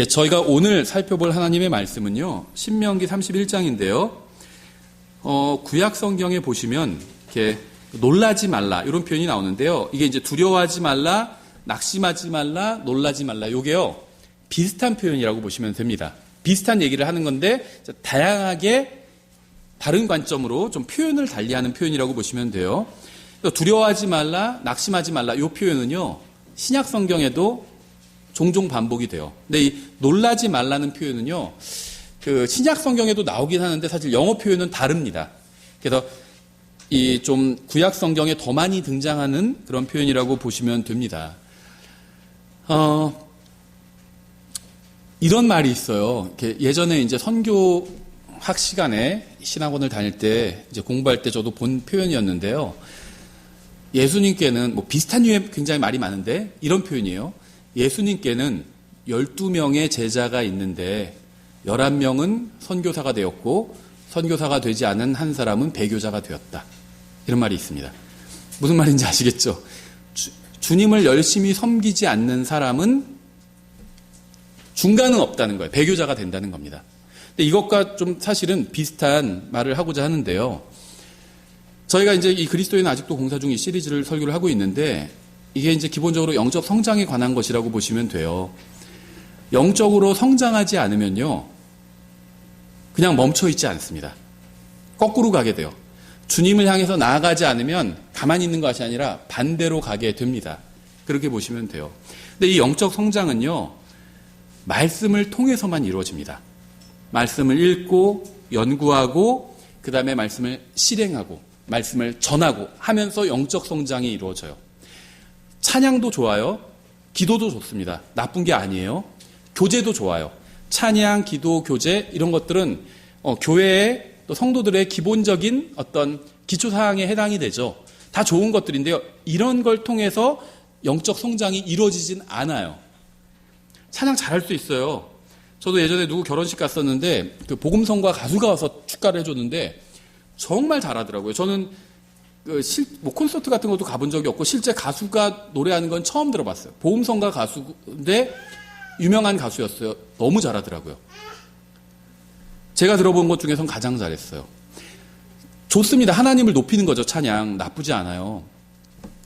저희가 오늘 살펴볼 하나님의 말씀은요, 신명기 31장인데요. 구약 성경에 보시면 이렇게 놀라지 말라 이런 표현이 나오는데요. 이게 이제 두려워하지 말라, 낙심하지 말라, 놀라지 말라. 요게요 비슷한 표현이라고 보시면 됩니다. 비슷한 얘기를 하는 건데 다양하게 다른 관점으로 좀 표현을 달리하는 표현이라고 보시면 돼요. 두려워하지 말라, 낙심하지 말라. 요 표현은요 신약 성경에도 종종 반복이 돼요. 근데 이 놀라지 말라는 표현은요, 그 신약 성경에도 나오긴 하는데 사실 영어 표현은 다릅니다. 그래서 이 좀 구약 성경에 더 많이 등장하는 그런 표현이라고 보시면 됩니다. 이런 말이 있어요. 이렇게 예전에 이제 선교학 시간에 신학원을 다닐 때 이제 공부할 때 저도 본 표현이었는데요. 예수님께는 뭐 비슷한 류의 굉장히 말이 많은데 이런 표현이에요. 예수님께는 12명의 제자가 있는데 11명은 선교사가 되었고 선교사가 되지 않은 한 사람은 배교자가 되었다. 이런 말이 있습니다. 무슨 말인지 아시겠죠? 주님을 열심히 섬기지 않는 사람은 중간은 없다는 거예요. 배교자가 된다는 겁니다. 근데 이것과 좀 사실은 비슷한 말을 하고자 하는데요. 저희가 이제 이 그리스도인은 아직도 공사 중 이 시리즈를 설교를 하고 있는데 이게 이제 기본적으로 영적 성장에 관한 것이라고 보시면 돼요. 영적으로 성장하지 않으면요, 그냥 멈춰 있지 않습니다. 거꾸로 가게 돼요. 주님을 향해서 나아가지 않으면 가만히 있는 것이 아니라 반대로 가게 됩니다. 그렇게 보시면 돼요. 근데 이 영적 성장은요, 말씀을 통해서만 이루어집니다. 말씀을 읽고 연구하고 그 다음에 말씀을 실행하고 말씀을 전하고 하면서 영적 성장이 이루어져요. 찬양도 좋아요. 기도도 좋습니다. 나쁜 게 아니에요. 교제도 좋아요. 찬양, 기도, 교제 이런 것들은 교회의 또 성도들의 기본적인 어떤 기초사항에 해당이 되죠. 다 좋은 것들인데요. 이런 걸 통해서 영적 성장이 이루어지진 않아요. 찬양 잘할 수 있어요. 저도 예전에 누구 결혼식 갔었는데 그 복음성가 가수가 와서 축가를 해줬는데 정말 잘하더라고요. 저는 콘서트 같은 것도 가본 적이 없고 실제 가수가 노래하는 건 처음 들어봤어요. 복음성가 가수인데 유명한 가수였어요. 너무 잘하더라고요. 제가 들어본 것 중에선 가장 잘했어요. 좋습니다. 하나님을 높이는 거죠. 찬양 나쁘지 않아요.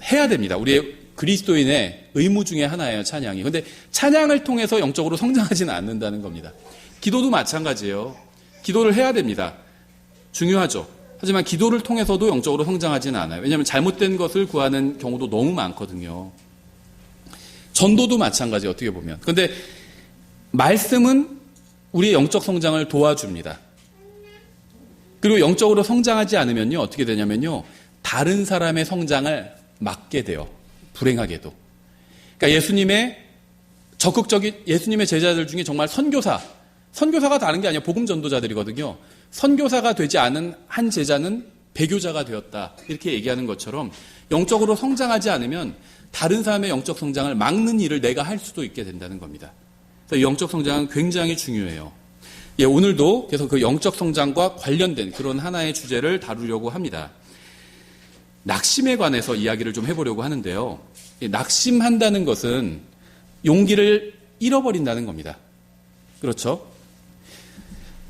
해야 됩니다. 우리의 그리스도인의 의무 중에 하나예요. 찬양이. 그런데 찬양을 통해서 영적으로 성장하지는 않는다는 겁니다. 기도도 마찬가지예요. 기도를 해야 됩니다. 중요하죠. 하지만 기도를 통해서도 영적으로 성장하지는 않아요. 왜냐하면 잘못된 것을 구하는 경우도 너무 많거든요. 전도도 마찬가지예요. 어떻게 보면. 그런데 말씀은 우리의 영적 성장을 도와줍니다. 그리고 영적으로 성장하지 않으면요. 어떻게 되냐면요. 다른 사람의 성장을 막게 돼요. 불행하게도. 그러니까 예수님의 제자들 중에 정말 선교사가 다른 게 아니라 복음 전도자들이거든요. 선교사가 되지 않은 한 제자는 배교자가 되었다. 이렇게 얘기하는 것처럼 영적으로 성장하지 않으면 다른 사람의 영적 성장을 막는 일을 내가 할 수도 있게 된다는 겁니다. 그래서 영적 성장은 굉장히 중요해요. 오늘도 계속 그 영적 성장과 관련된 그런 하나의 주제를 다루려고 합니다. 낙심에 관해서 이야기를 좀 해보려고 하는데요. 낙심한다는 것은 용기를 잃어버린다는 겁니다. 그렇죠?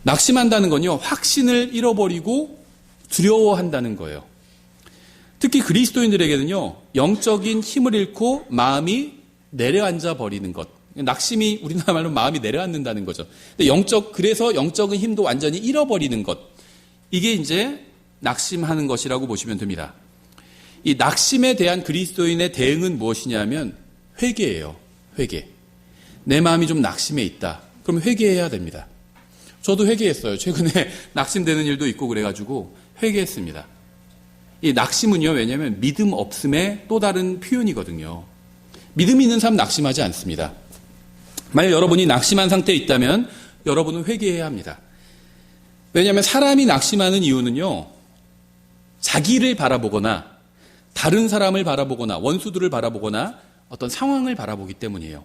낙심한다는 건요, 확신을 잃어버리고 두려워한다는 거예요. 특히 그리스도인들에게는요, 영적인 힘을 잃고 마음이 내려앉아 버리는 것. 낙심이 우리나라 말로 마음이 내려앉는다는 거죠. 근데 그래서 영적인 힘도 완전히 잃어버리는 것. 이게 이제 낙심하는 것이라고 보시면 됩니다. 이 낙심에 대한 그리스도인의 대응은 무엇이냐면 회개예요. 회개. 내 마음이 좀 낙심해 있다. 그럼 회개해야 됩니다. 저도 회개했어요. 최근에 낙심되는 일도 있고 그래가지고 회개했습니다. 이 낙심은요, 왜냐하면 믿음 없음의 또 다른 표현이거든요. 믿음이 있는 사람 낙심하지 않습니다. 만약 여러분이 낙심한 상태에 있다면 여러분은 회개해야 합니다. 왜냐하면 사람이 낙심하는 이유는요, 자기를 바라보거나 다른 사람을 바라보거나 원수들을 바라보거나 어떤 상황을 바라보기 때문이에요.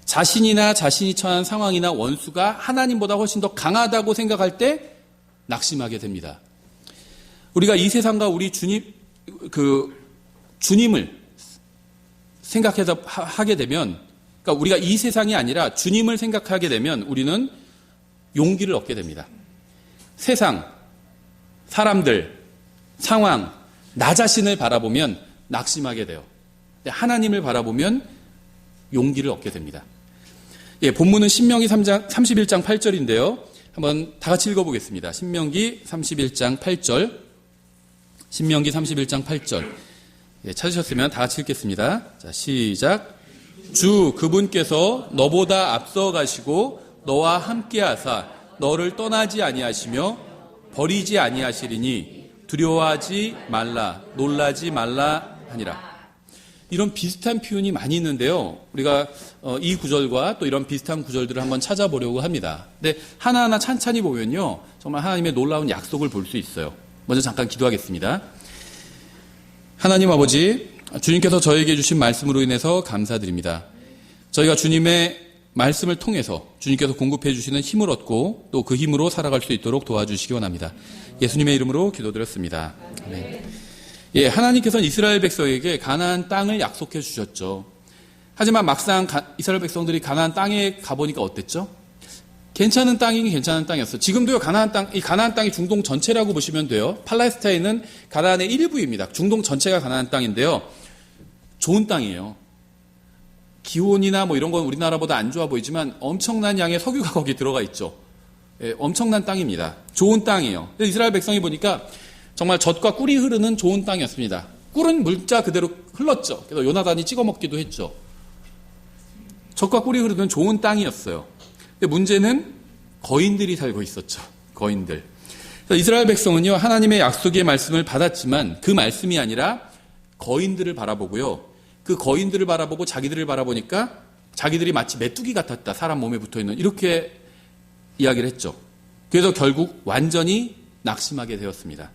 자신이나 자신이 처한 상황이나 원수가 하나님보다 훨씬 더 강하다고 생각할 때 낙심하게 됩니다. 우리가 이 세상과 우리 주님을 생각해서 하게 되면 그러니까 우리가 이 세상이 아니라 주님을 생각하게 되면 우리는 용기를 얻게 됩니다. 세상, 사람들, 상황, 나 자신을 바라보면 낙심하게 돼요. 하나님을 바라보면 용기를 얻게 됩니다. 예, 본문은 신명기 31장 8절인데요. 한번 다 같이 읽어보겠습니다. 신명기 31장 8절. 신명기 31장 8절. 예, 찾으셨으면 다 같이 읽겠습니다. 자, 시작. 주 그분께서 너보다 앞서 가시고 너와 함께 하사 너를 떠나지 아니하시며 버리지 아니하시리니 두려워하지 말라 놀라지 말라 하니라. 이런 비슷한 표현이 많이 있는데요. 우리가 이 구절과 또 이런 비슷한 구절들을 한번 찾아보려고 합니다. 근데 하나하나 찬찬히 보면요. 정말 하나님의 놀라운 약속을 볼 수 있어요. 먼저 잠깐 기도하겠습니다. 하나님 아버지, 주님께서 저에게 주신 말씀으로 인해서 감사드립니다. 저희가 주님의 말씀을 통해서 주님께서 공급해 주시는 힘을 얻고 또 그 힘으로 살아갈 수 있도록 도와주시기 원합니다. 예수님의 이름으로 기도드렸습니다. 아멘. 예, 하나님께서는 이스라엘 백성에게 가나안 땅을 약속해 주셨죠. 하지만 막상 이스라엘 백성들이 가나안 땅에 가보니까 어땠죠? 괜찮은 땅이긴 괜찮은 땅이었어요. 지금도요, 이 가나안 땅이 중동 전체라고 보시면 돼요. 팔레스타인은 가나안의 일부입니다. 중동 전체가 가나안 땅인데요. 좋은 땅이에요. 기온이나 뭐 이런 건 우리나라보다 안 좋아 보이지만 엄청난 양의 석유가 거기 들어가 있죠. 예, 엄청난 땅입니다. 좋은 땅이에요. 근데 이스라엘 백성이 보니까 정말 젖과 꿀이 흐르는 좋은 땅이었습니다. 꿀은 물자 그대로 흘렀죠. 그래서 요나단이 찍어 먹기도 했죠. 젖과 꿀이 흐르는 좋은 땅이었어요. 근데 문제는 거인들이 살고 있었죠. 거인들. 그래서 이스라엘 백성은요, 하나님의 약속의 말씀을 받았지만 그 말씀이 아니라 거인들을 바라보고요. 그 거인들을 바라보고 자기들을 바라보니까 자기들이 마치 메뚜기 같았다. 사람 몸에 붙어있는. 이렇게 이야기를 했죠. 그래서 결국 완전히 낙심하게 되었습니다.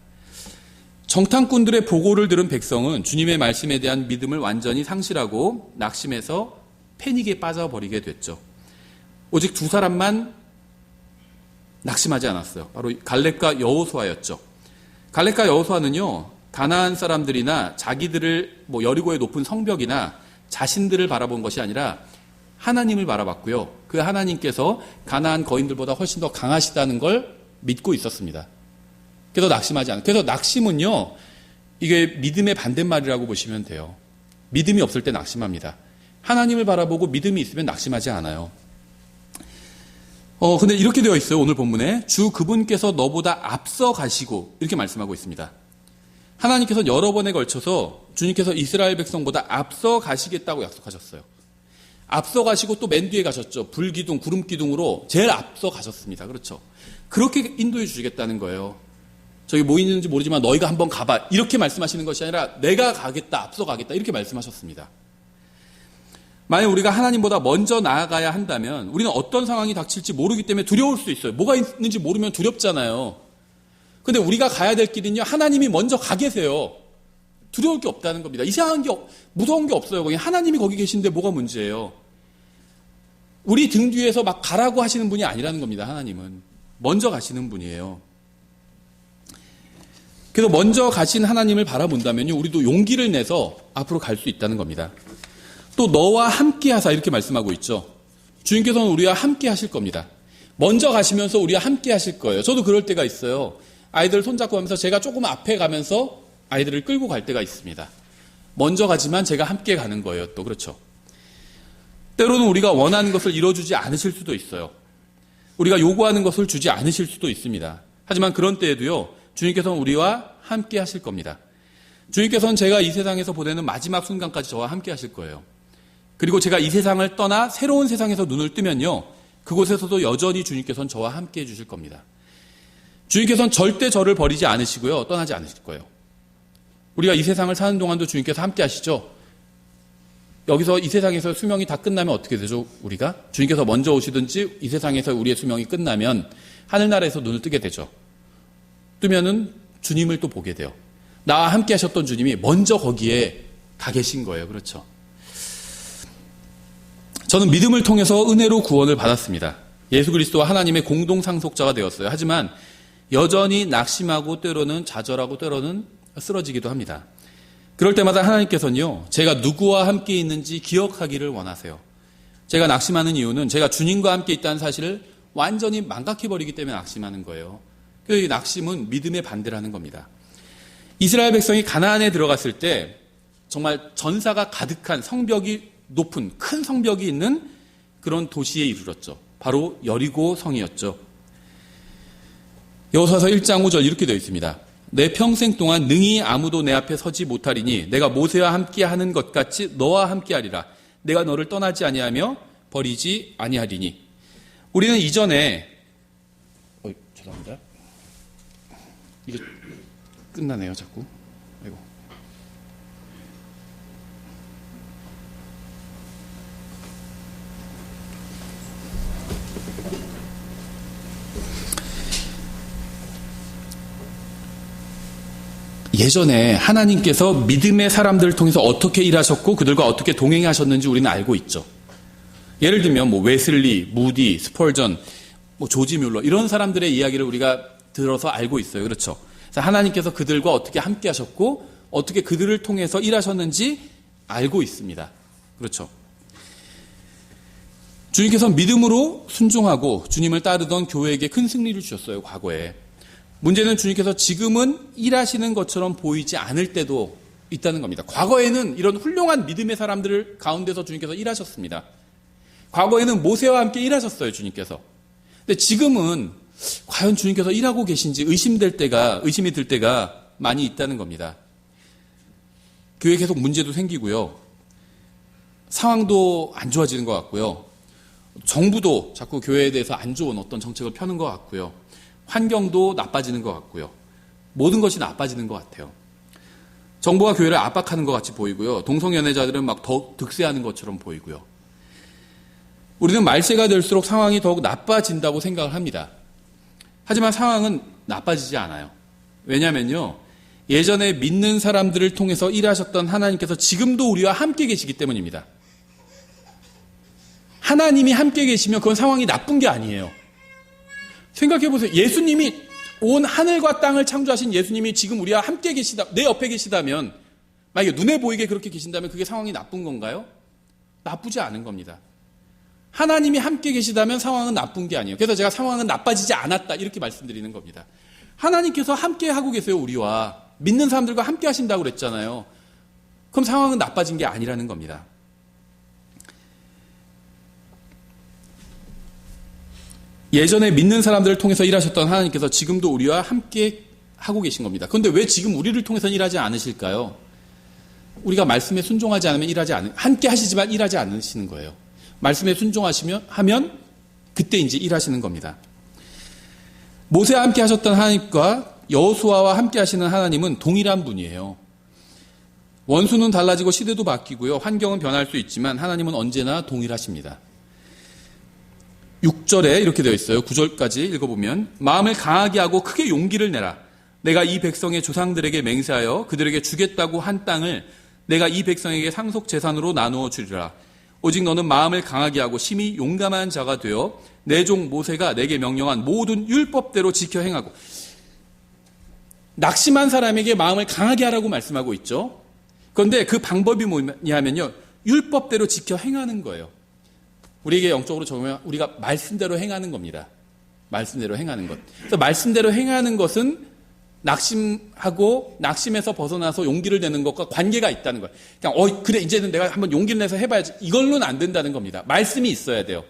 정탐꾼들의 보고를 들은 백성은 주님의 말씀에 대한 믿음을 완전히 상실하고 낙심해서 패닉에 빠져버리게 됐죠. 오직 두 사람만 낙심하지 않았어요. 바로 갈렙과 여호수아였죠. 갈렙과 여호수아는요, 가나안 사람들이나 자기들을 여리고의 높은 성벽이나 자신들을 바라본 것이 아니라 하나님을 바라봤고요. 그 하나님께서 가나안 거인들보다 훨씬 더 강하시다는 걸 믿고 있었습니다. 그래서 낙심하지 않아요. 그래서 낙심은요, 이게 믿음의 반대말이라고 보시면 돼요. 믿음이 없을 때 낙심합니다. 하나님을 바라보고 믿음이 있으면 낙심하지 않아요. 근데 이렇게 되어 있어요. 오늘 본문에 주 그분께서 너보다 앞서 가시고 이렇게 말씀하고 있습니다. 하나님께서 여러 번에 걸쳐서 주님께서 이스라엘 백성보다 앞서 가시겠다고 약속하셨어요. 앞서 가시고 또 맨 뒤에 가셨죠. 불기둥, 구름기둥으로 제일 앞서 가셨습니다. 그렇죠. 그렇게 인도해 주시겠다는 거예요. 저기 뭐 있는지 모르지만 너희가 한번 가봐. 이렇게 말씀하시는 것이 아니라 내가 가겠다, 앞서 가겠다 이렇게 말씀하셨습니다. 만약 우리가 하나님보다 먼저 나아가야 한다면 우리는 어떤 상황이 닥칠지 모르기 때문에 두려울 수 있어요. 뭐가 있는지 모르면 두렵잖아요. 근데 우리가 가야 될 길은요, 하나님이 먼저 가 계세요. 두려울 게 없다는 겁니다. 이상한 게, 무서운 게 없어요. 거기 하나님이 거기 계신데 뭐가 문제예요? 우리 등 뒤에서 막 가라고 하시는 분이 아니라는 겁니다. 하나님은 먼저 가시는 분이에요. 그래서 먼저 가신 하나님을 바라본다면요, 우리도 용기를 내서 앞으로 갈 수 있다는 겁니다. 또 너와 함께 하사 이렇게 말씀하고 있죠. 주님께서는 우리와 함께 하실 겁니다. 먼저 가시면서 우리와 함께 하실 거예요. 저도 그럴 때가 있어요. 아이들 손잡고 가면서 제가 조금 앞에 가면서 아이들을 끌고 갈 때가 있습니다. 먼저 가지만 제가 함께 가는 거예요. 또 그렇죠. 때로는 우리가 원하는 것을 이뤄주지 않으실 수도 있어요. 우리가 요구하는 것을 주지 않으실 수도 있습니다. 하지만 그런 때에도요, 주님께서는 우리와 함께 하실 겁니다. 주님께서는 제가 이 세상에서 보내는 마지막 순간까지 저와 함께 하실 거예요. 그리고 제가 이 세상을 떠나 새로운 세상에서 눈을 뜨면요, 그곳에서도 여전히 주님께서는 저와 함께 해주실 겁니다. 주님께서는 절대 저를 버리지 않으시고요, 떠나지 않으실 거예요. 우리가 이 세상을 사는 동안도 주님께서 함께 하시죠. 여기서 이 세상에서 수명이 다 끝나면 어떻게 되죠? 우리가 주님께서 먼저 오시든지 이 세상에서 우리의 수명이 끝나면 하늘나라에서 눈을 뜨게 되죠. 뜨면은 주님을 또 보게 돼요. 나와 함께 하셨던 주님이 먼저 거기에 가 계신 거예요. 그렇죠. 저는 믿음을 통해서 은혜로 구원을 받았습니다. 예수 그리스도와 하나님의 공동 상속자가 되었어요. 하지만 여전히 낙심하고 때로는 좌절하고 때로는 쓰러지기도 합니다. 그럴 때마다 하나님께서는요, 제가 누구와 함께 있는지 기억하기를 원하세요. 제가 낙심하는 이유는 제가 주님과 함께 있다는 사실을 완전히 망각해버리기 때문에 낙심하는 거예요. 그 낙심은 믿음의 반대라는 겁니다. 이스라엘 백성이 가나안에 들어갔을 때 정말 전사가 가득한 성벽이 높은 큰 성벽이 있는 그런 도시에 이르렀죠. 바로 여리고 성이었죠. 여호수아서 1장 5절 이렇게 되어 있습니다. 내 평생 동안 능히 아무도 내 앞에 서지 못하리니 내가 모세와 함께 하는 것 같이 너와 함께 하리라. 내가 너를 떠나지 아니하며 버리지 아니하리니. 우리는 이전에 죄송합니다. 이게 끝나네요, 자꾸. 아이고. 예전에 하나님께서 믿음의 사람들을 통해서 어떻게 일하셨고 그들과 어떻게 동행하셨는지 우리는 알고 있죠. 예를 들면 웨슬리, 무디, 스펄전, 조지 뮬러 이런 사람들의 이야기를 우리가 들어서 알고 있어요. 그렇죠? 그래서 하나님께서 그들과 어떻게 함께 하셨고 어떻게 그들을 통해서 일하셨는지 알고 있습니다. 그렇죠? 주님께서 믿음으로 순종하고 주님을 따르던 교회에게 큰 승리를 주셨어요. 과거에. 문제는 주님께서 지금은 일하시는 것처럼 보이지 않을 때도 있다는 겁니다. 과거에는 이런 훌륭한 믿음의 사람들 가운데서 주님께서 일하셨습니다. 과거에는 모세와 함께 일하셨어요, 주님께서. 근데 지금은 과연 주님께서 일하고 계신지 의심이 들 때가 많이 있다는 겁니다. 교회에 계속 문제도 생기고요. 상황도 안 좋아지는 것 같고요. 정부도 자꾸 교회에 대해서 안 좋은 어떤 정책을 펴는 것 같고요. 환경도 나빠지는 것 같고요. 모든 것이 나빠지는 것 같아요. 정부가 교회를 압박하는 것 같이 보이고요. 동성연애자들은 막 더욱 득세하는 것처럼 보이고요. 우리는 말세가 될수록 상황이 더욱 나빠진다고 생각을 합니다. 하지만 상황은 나빠지지 않아요. 왜냐면요. 예전에 믿는 사람들을 통해서 일하셨던 하나님께서 지금도 우리와 함께 계시기 때문입니다. 하나님이 함께 계시면 그건 상황이 나쁜 게 아니에요. 생각해 보세요. 예수님이 온 하늘과 땅을 창조하신 예수님이 지금 우리와 함께 내 옆에 계시다면, 만약에 눈에 보이게 그렇게 계신다면 그게 상황이 나쁜 건가요? 나쁘지 않은 겁니다. 하나님이 함께 계시다면 상황은 나쁜 게 아니에요. 그래서 제가 상황은 나빠지지 않았다 이렇게 말씀드리는 겁니다. 하나님께서 함께 하고 계세요. 우리와 믿는 사람들과 함께 하신다고 그랬잖아요. 그럼 상황은 나빠진 게 아니라는 겁니다. 예전에 믿는 사람들을 통해서 일하셨던 하나님께서 지금도 우리와 함께 하고 계신 겁니다. 그런데 왜 지금 우리를 통해서 일하지 않으실까요? 우리가 말씀에 순종하지 않으면 함께 하시지만 일하지 않으시는 거예요. 말씀에 하면 그때 이제 일하시는 겁니다. 모세와 함께 하셨던 하나님과 여호수아와 함께 하시는 하나님은 동일한 분이에요. 원수는 달라지고 시대도 바뀌고요. 환경은 변할 수 있지만 하나님은 언제나 동일하십니다. 6절에 이렇게 되어 있어요. 9절까지 읽어보면 마음을 강하게 하고 크게 용기를 내라. 내가 이 백성의 조상들에게 맹세하여 그들에게 주겠다고 한 땅을 내가 이 백성에게 상속 재산으로 나누어 주리라. 오직 너는 마음을 강하게 하고 심히 용감한 자가 되어 내 종 모세가 내게 명령한 모든 율법대로 지켜 행하고. 낙심한 사람에게 마음을 강하게 하라고 말씀하고 있죠. 그런데 그 방법이 뭐냐면요. 율법대로 지켜 행하는 거예요. 우리에게 영적으로 적용하면 우리가 말씀대로 행하는 겁니다. 말씀대로 행하는 것. 그래서 말씀대로 행하는 것은 낙심에서 벗어나서 용기를 내는 것과 관계가 있다는 거예요. 그냥 그래 이제는 내가 한번 용기를 내서 해봐야지. 이걸로는 안 된다는 겁니다. 말씀이 있어야 돼요.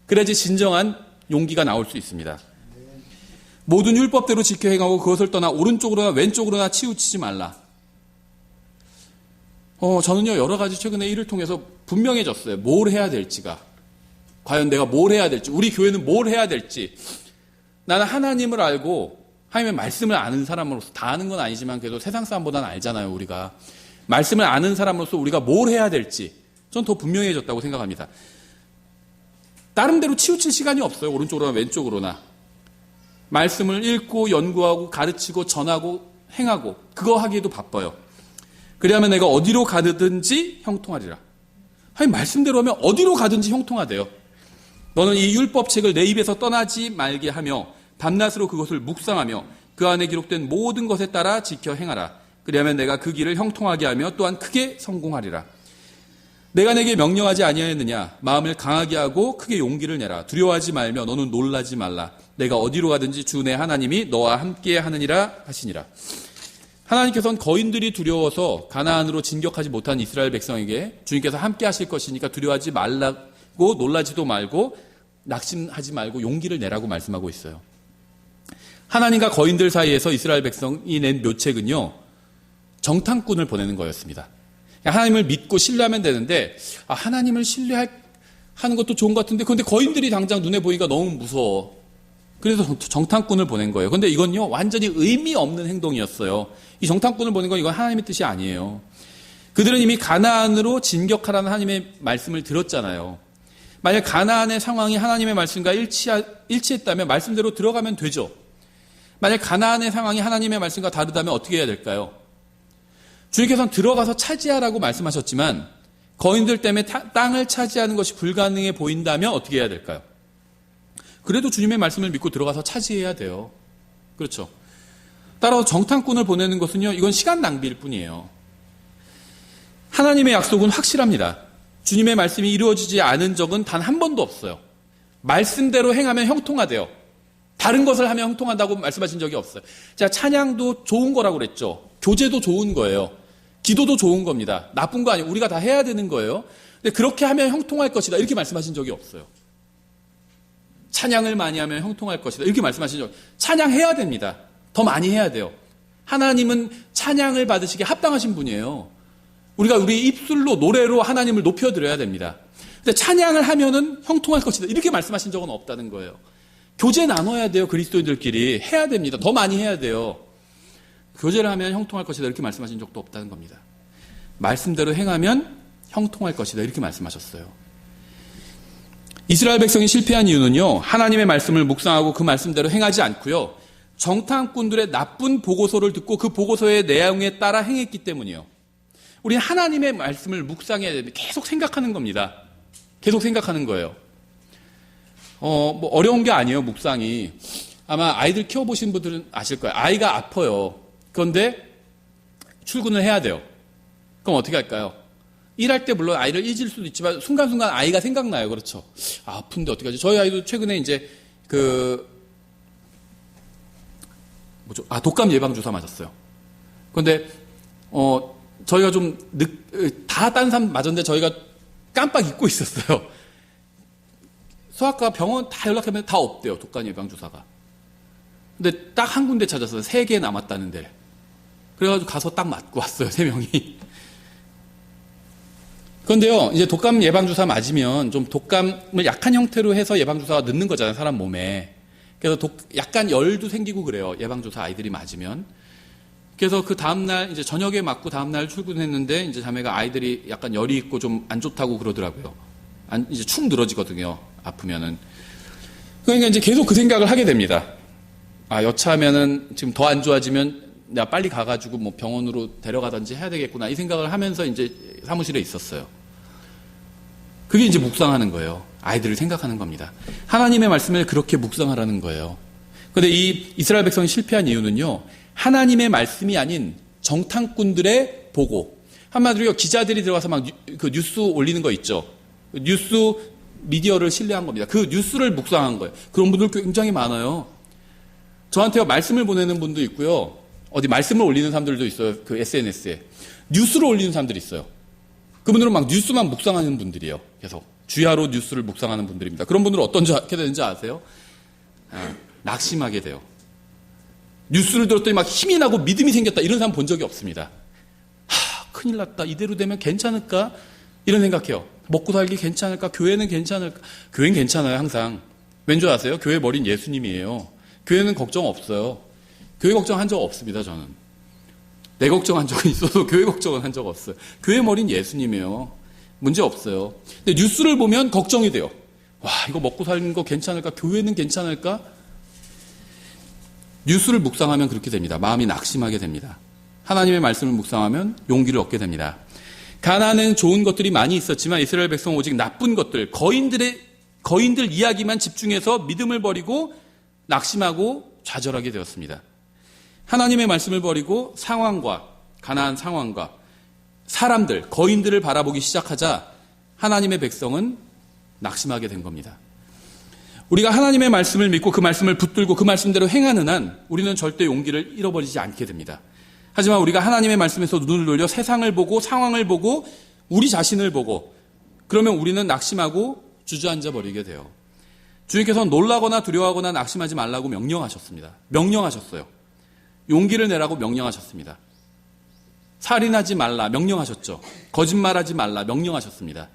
그래야지 진정한 용기가 나올 수 있습니다. 모든 율법대로 지켜 행하고 그것을 떠나 오른쪽으로나 왼쪽으로나 치우치지 말라. 저는요 여러 가지 최근에 일을 통해서 분명해졌어요. 뭘 해야 될지가. 과연 내가 뭘 해야 될지, 우리 교회는 뭘 해야 될지. 나는 하나님을 알고 하나님의 말씀을 아는 사람으로서, 다 아는 건 아니지만 그래도 세상 사람보다는 알잖아요, 우리가. 말씀을 아는 사람으로서 우리가 뭘 해야 될지 전 더 분명해졌다고 생각합니다. 나름대로 치우칠 시간이 없어요. 오른쪽으로나 왼쪽으로나. 말씀을 읽고 연구하고 가르치고 전하고 행하고 그거 하기에도 바빠요. 그래야만 내가 어디로 가든지 형통하리라. 하나님 말씀대로 하면 어디로 가든지 형통하대요. 너는 이 율법책을 내 입에서 떠나지 말게 하며 밤낮으로 그것을 묵상하며 그 안에 기록된 모든 것에 따라 지켜 행하라. 그리하면 내가 그 길을 형통하게 하며 또한 크게 성공하리라. 내가 내게 명령하지 아니하였느냐? 마음을 강하게 하고 크게 용기를 내라. 두려워하지 말며 너는 놀라지 말라. 내가 어디로 가든지 주 내 하나님이 너와 함께 하느니라 하시니라. 하나님께서는 거인들이 두려워서 가나안으로 진격하지 못한 이스라엘 백성에게 주님께서 함께 하실 것이니까 두려워하지 말라고, 놀라지도 말고 낙심하지 말고 용기를 내라고 말씀하고 있어요. 하나님과 거인들 사이에서 이스라엘 백성이 낸 묘책은요, 정탐꾼을 보내는 거였습니다. 하나님을 믿고 신뢰하면 되는데, 하나님을 신뢰하는 것도 좋은 것 같은데, 그런데 거인들이 당장 눈에 보이니까 너무 무서워. 그래서 정탐꾼을 보낸 거예요. 그런데 이건요, 완전히 의미 없는 행동이었어요. 이 정탐꾼을 보낸 건 이건 하나님의 뜻이 아니에요. 그들은 이미 가나안으로 진격하라는 하나님의 말씀을 들었잖아요. 만약 가나안의 상황이 하나님의 말씀과 일치했다면 말씀대로 들어가면 되죠. 만약 가나안의 상황이 하나님의 말씀과 다르다면 어떻게 해야 될까요? 주님께서는 들어가서 차지하라고 말씀하셨지만 거인들 때문에 땅을 차지하는 것이 불가능해 보인다면 어떻게 해야 될까요? 그래도 주님의 말씀을 믿고 들어가서 차지해야 돼요. 그렇죠. 따라서 정탐꾼을 보내는 것은요, 이건 시간 낭비일 뿐이에요. 하나님의 약속은 확실합니다. 주님의 말씀이 이루어지지 않은 적은 단 한 번도 없어요. 말씀대로 행하면 형통하대요. 다른 것을 하면 형통한다고 말씀하신 적이 없어요. 자, 찬양도 좋은 거라고 그랬죠. 교제도 좋은 거예요. 기도도 좋은 겁니다. 나쁜 거 아니에요. 우리가 다 해야 되는 거예요. 근데 그렇게 하면 형통할 것이다. 이렇게 말씀하신 적이 없어요. 찬양을 많이 하면 형통할 것이다. 이렇게 말씀하신 적. 찬양해야 됩니다. 더 많이 해야 돼요. 하나님은 찬양을 받으시기에 합당하신 분이에요. 우리가 우리 입술로 노래로 하나님을 높여드려야 됩니다. 근데 찬양을 하면은 형통할 것이다. 이렇게 말씀하신 적은 없다는 거예요. 교제 나눠야 돼요. 그리스도인들끼리 해야 됩니다. 더 많이 해야 돼요. 교제를 하면 형통할 것이다. 이렇게 말씀하신 적도 없다는 겁니다. 말씀대로 행하면 형통할 것이다. 이렇게 말씀하셨어요. 이스라엘 백성이 실패한 이유는요, 하나님의 말씀을 묵상하고 그 말씀대로 행하지 않고요, 정탐꾼들의 나쁜 보고서를 듣고 그 보고서의 내용에 따라 행했기 때문이에요. 우리는 하나님의 말씀을 묵상해야 됩니다. 계속 생각하는 겁니다. 계속 생각하는 거예요. 뭐 어려운 게 아니에요, 묵상이. 아마 아이들 키워보신 분들은 아실 거예요. 아이가 아파요. 그런데 출근을 해야 돼요. 그럼 어떻게 할까요? 일할 때 물론 아이를 잊을 수도 있지만 순간순간 아이가 생각나요. 그렇죠. 아픈데 어떻게 하지? 저희 아이도 최근에 이제 독감 예방주사 맞았어요. 그런데 저희가 좀 다 딴 사람 맞았는데 저희가 깜빡 잊고 있었어요. 소아과 병원 다 연락하면 다 없대요. 독감 예방주사가. 근데 딱 한 군데 찾았어요. 3개 남았다는데. 그래가지고 가서 딱 맞고 왔어요. 3명이. 그런데요, 이제 독감 예방주사 맞으면 좀 독감을 약한 형태로 해서 예방주사가 넣는 거잖아요. 사람 몸에. 그래서 약간 열도 생기고 그래요. 예방주사 아이들이 맞으면. 그래서 그 다음날 이제 저녁에 맞고 다음날 출근했는데 이제 자매가 아이들이 약간 열이 있고 좀 안 좋다고 그러더라고요. 이제 축 늘어지거든요. 아프면은. 그러니까 이제 계속 그 생각을 하게 됩니다. 여차하면은 지금 더 안 좋아지면 내가 빨리 가가지고 뭐 병원으로 데려가든지 해야 되겠구나. 이 생각을 하면서 이제 사무실에 있었어요. 그게 이제 묵상하는 거예요. 아이들을 생각하는 겁니다. 하나님의 말씀을 그렇게 묵상하라는 거예요. 그런데 이 이스라엘 백성이 실패한 이유는요, 하나님의 말씀이 아닌 정탐꾼들의 보고. 한마디로 기자들이 들어가서 막 그 뉴스 올리는 거 있죠. 뉴스 미디어를 신뢰한 겁니다. 그 뉴스를 묵상한 거예요. 그런 분들 굉장히 많아요. 저한테 말씀을 보내는 분도 있고요. 어디 말씀을 올리는 사람들도 있어요. 그 SNS에. 뉴스를 올리는 사람들이 있어요. 그분들은 막 뉴스만 묵상하는 분들이에요. 계속. 주야로 뉴스를 묵상하는 분들입니다. 그런 분들은 어떻게 되는지 아세요? 낙심하게 돼요. 뉴스를 들었더니 막 힘이 나고 믿음이 생겼다. 이런 사람 본 적이 없습니다. 큰일 났다. 이대로 되면 괜찮을까? 이런 생각해요. 먹고 살기 괜찮을까? 교회는 괜찮을까? 교회는 괜찮아요, 항상. 왠지 아세요? 교회 머린 예수님이에요. 교회는 걱정 없어요. 교회 걱정한 적 없습니다, 저는. 내 걱정한 적은 있어도 교회 걱정은 한 적 없어요. 교회 머린 예수님이에요. 문제 없어요. 근데 뉴스를 보면 걱정이 돼요. 와, 이거 먹고 사는 거 괜찮을까? 교회는 괜찮을까? 뉴스를 묵상하면 그렇게 됩니다. 마음이 낙심하게 됩니다. 하나님의 말씀을 묵상하면 용기를 얻게 됩니다. 가나안에는 좋은 것들이 많이 있었지만 이스라엘 백성은 오직 나쁜 것들, 거인들 이야기만 집중해서 믿음을 버리고 낙심하고 좌절하게 되었습니다. 하나님의 말씀을 버리고 가나안 상황과 사람들, 거인들을 바라보기 시작하자 하나님의 백성은 낙심하게 된 겁니다. 우리가 하나님의 말씀을 믿고 그 말씀을 붙들고 그 말씀대로 행하는 한 우리는 절대 용기를 잃어버리지 않게 됩니다. 하지만 우리가 하나님의 말씀에서 눈을 돌려 세상을 보고 상황을 보고 우리 자신을 보고 그러면 우리는 낙심하고 주저앉아 버리게 돼요. 주님께서는 놀라거나 두려워하거나 낙심하지 말라고 명령하셨습니다. 명령하셨어요. 용기를 내라고 명령하셨습니다. 살인하지 말라 명령하셨죠. 거짓말하지 말라 명령하셨습니다.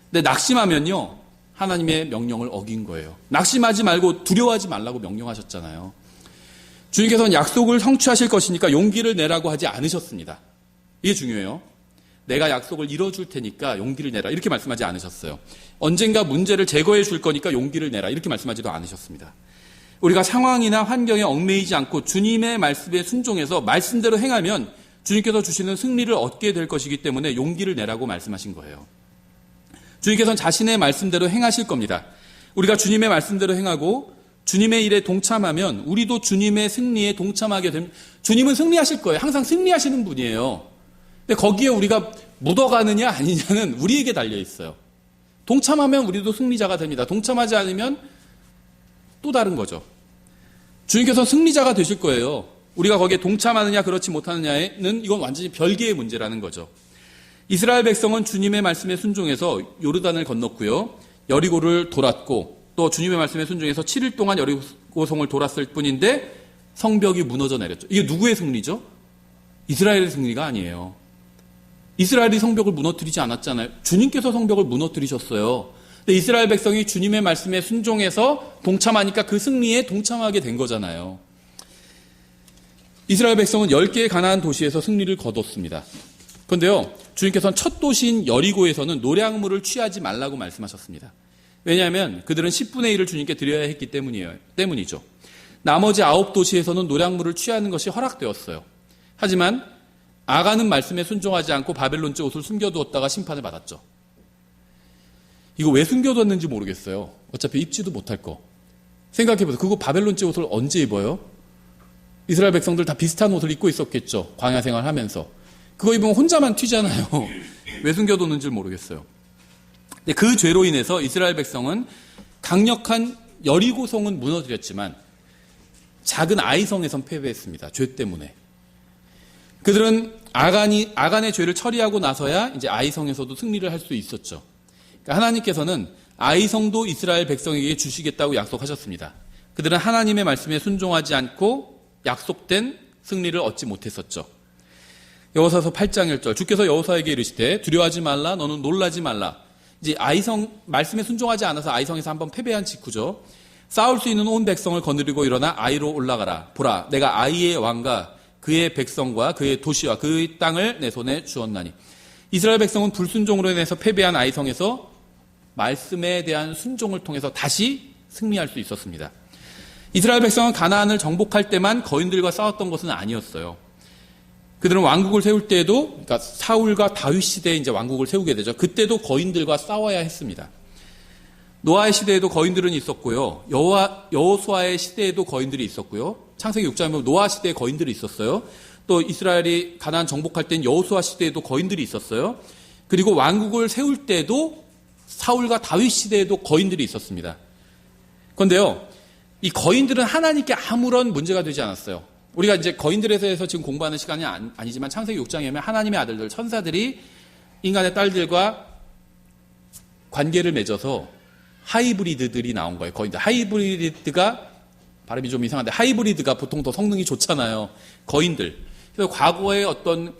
근데 낙심하면요, 하나님의 명령을 어긴 거예요. 낙심하지 말고 두려워하지 말라고 명령하셨잖아요. 주님께서는 약속을 성취하실 것이니까 용기를 내라고 하지 않으셨습니다. 이게 중요해요. 내가 약속을 이뤄줄 테니까 용기를 내라 이렇게 말씀하지 않으셨어요. 언젠가 문제를 제거해 줄 거니까 용기를 내라 이렇게 말씀하지도 않으셨습니다. 우리가 상황이나 환경에 얽매이지 않고 주님의 말씀에 순종해서 말씀대로 행하면 주님께서 주시는 승리를 얻게 될 것이기 때문에 용기를 내라고 말씀하신 거예요. 주님께서는 자신의 말씀대로 행하실 겁니다. 우리가 주님의 말씀대로 행하고 주님의 일에 동참하면 우리도 주님의 승리에 동참하게 됩니다. 주님은 승리하실 거예요. 항상 승리하시는 분이에요. 근데 거기에 우리가 묻어가느냐 아니냐는 우리에게 달려 있어요. 동참하면 우리도 승리자가 됩니다. 동참하지 않으면 또 다른 거죠. 주님께서 승리자가 되실 거예요. 우리가 거기에 동참하느냐 그렇지 못하느냐는 이건 완전히 별개의 문제라는 거죠. 이스라엘 백성은 주님의 말씀에 순종해서 요르단을 건넜고요. 여리고를 돌았고 또 주님의 말씀에 순종해서 7일 동안 여리고성을 돌았을 뿐인데 성벽이 무너져 내렸죠. 이게 누구의 승리죠? 이스라엘의 승리가 아니에요. 이스라엘이 성벽을 무너뜨리지 않았잖아요. 주님께서 성벽을 무너뜨리셨어요. 근데 이스라엘 백성이 주님의 말씀에 순종해서 동참하니까 그 승리에 동참하게 된 거잖아요. 이스라엘 백성은 10개의 가나안 도시에서 승리를 거뒀습니다. 그런데요, 주님께서는 첫 도시인 여리고에서는 노량물을 취하지 말라고 말씀하셨습니다. 왜냐하면 그들은 10분의 1을 주님께 드려야 했기 때문이죠. 나머지 9도시에서는 노량물을 취하는 것이 허락되었어요. 하지만 아간은 말씀에 순종하지 않고 바벨론제 옷을 숨겨두었다가 심판을 받았죠. 이거 왜 숨겨뒀는지 모르겠어요. 어차피 입지도 못할 거. 생각해보세요. 그거 바벨론제 옷을 언제 입어요? 이스라엘 백성들 다 비슷한 옷을 입고 있었겠죠. 광야 생활하면서. 그거 입으면 혼자만 튀잖아요. 왜 숨겨뒀는지 모르겠어요. 근데 그 죄로 인해서 이스라엘 백성은 강력한 여리고성은 무너뜨렸지만 작은 아이성에선 패배했습니다. 죄 때문에. 그들은 아간의 죄를 처리하고 나서야 이제 아이성에서도 승리를 할 수 있었죠. 그러니까 하나님께서는 아이성도 이스라엘 백성에게 주시겠다고 약속하셨습니다. 그들은 하나님의 말씀에 순종하지 않고 약속된 승리를 얻지 못했었죠. 여호수아서 8장 1절 주께서 여호수아에게 이르시되 두려워하지 말라 너는 놀라지 말라. 이제 아이성 말씀에 순종하지 않아서 아이성에서 한번 패배한 직후죠. 싸울 수 있는 온 백성을 거느리고 일어나 아이로 올라가라. 보라 내가 아이의 왕과 그의 백성과 그의 도시와 그의 땅을 내 손에 주었나니. 이스라엘 백성은 불순종으로 인해서 패배한 아이성에서 말씀에 대한 순종을 통해서 다시 승리할 수 있었습니다. 이스라엘 백성은 가나안을 정복할 때만 거인들과 싸웠던 것은 아니었어요. 그들은 왕국을 세울 때에도, 그러니까 사울과 다윗 시대에 이제 왕국을 세우게 되죠. 그때도 거인들과 싸워야 했습니다. 노아의 시대에도 거인들은 있었고요. 여호수아의 시대에도 거인들이 있었고요. 창세기 6장에 보면 노아 시대에 거인들이 있었어요. 또 이스라엘이 가나안 정복할 때는 여호수아 시대에도 거인들이 있었어요. 그리고 왕국을 세울 때도 사울과 다윗 시대에도 거인들이 있었습니다. 그런데요, 이 거인들은 하나님께 아무런 문제가 되지 않았어요. 우리가 이제 거인들에 대해서 지금 공부하는 시간이 아니지만 창세기 6장에 보면 하나님의 아들들, 천사들이 인간의 딸들과 관계를 맺어서 하이브리드들이 나온 거예요. 거인들. 하이브리드가 발음이 좀 이상한데 하이브리드가 보통 더 성능이 좋잖아요. 거인들. 그래서 과거에 어떤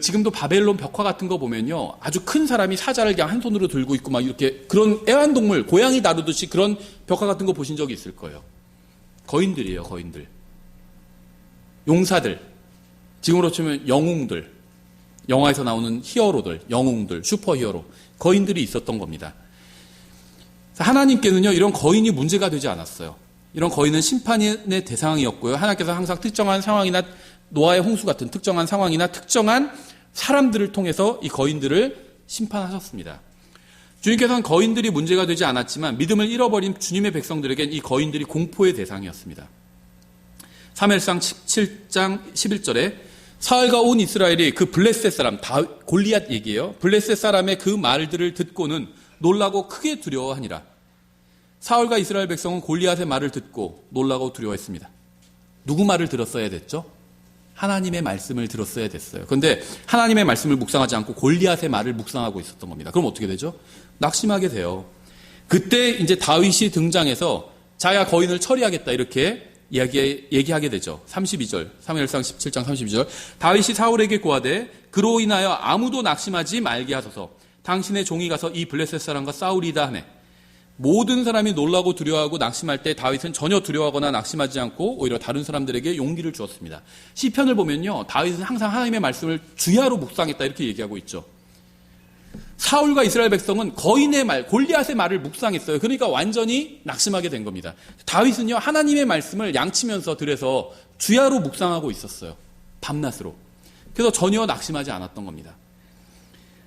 지금도 바벨론 벽화 같은 거 보면요. 아주 큰 사람이 사자를 그냥 한 손으로 들고 있고 막 이렇게 그런 애완동물, 고양이 다루듯이 그런 벽화 같은 거 보신 적이 있을 거예요. 거인들이에요, 거인들. 용사들. 지금으로 치면 영웅들. 영화에서 나오는 히어로들, 영웅들, 슈퍼히어로. 거인들이 있었던 겁니다. 하나님께는요, 이런 거인이 문제가 되지 않았어요. 이런 거인은 심판의 대상이었고요. 하나님께서 항상 특정한 상황이나 노아의 홍수 같은 특정한 상황이나 특정한 사람들을 통해서 이 거인들을 심판하셨습니다. 주님께서는 거인들이 문제가 되지 않았지만 믿음을 잃어버린 주님의 백성들에겐 이 거인들이 공포의 대상이었습니다. 사무엘상 17장 11절에 사울과 온 이스라엘이 그 블레셋 사람, 골리앗 얘기예요. 블레셋 사람의 그 말들을 듣고는 놀라고 크게 두려워하니라. 사울과 이스라엘 백성은 골리앗의 말을 듣고 놀라고 두려워했습니다. 누구 말을 들었어야 됐죠? 하나님의 말씀을 들었어야 됐어요. 그런데 하나님의 말씀을 묵상하지 않고 골리앗의 말을 묵상하고 있었던 겁니다. 그럼 어떻게 되죠? 낙심하게 돼요. 그때 이제 다윗이 등장해서 자야 거인을 처리하겠다 이렇게 얘기하게 되죠. 32절, 사무엘상 17장 32절. 다윗이 사울에게 고하되 그로 인하여 아무도 낙심하지 말게 하소서. 당신의 종이 가서 이 블레셋 사람과 싸우리다 하네. 모든 사람이 놀라고 두려워하고 낙심할 때 다윗은 전혀 두려워하거나 낙심하지 않고 오히려 다른 사람들에게 용기를 주었습니다. 시편을 보면요, 다윗은 항상 하나님의 말씀을 주야로 묵상했다 이렇게 얘기하고 있죠. 사울과 이스라엘 백성은 거인의 말, 골리앗의 말을 묵상했어요. 그러니까 완전히 낙심하게 된 겁니다. 다윗은요, 하나님의 말씀을 양치면서 들에서 주야로 묵상하고 있었어요. 밤낮으로. 그래서 전혀 낙심하지 않았던 겁니다.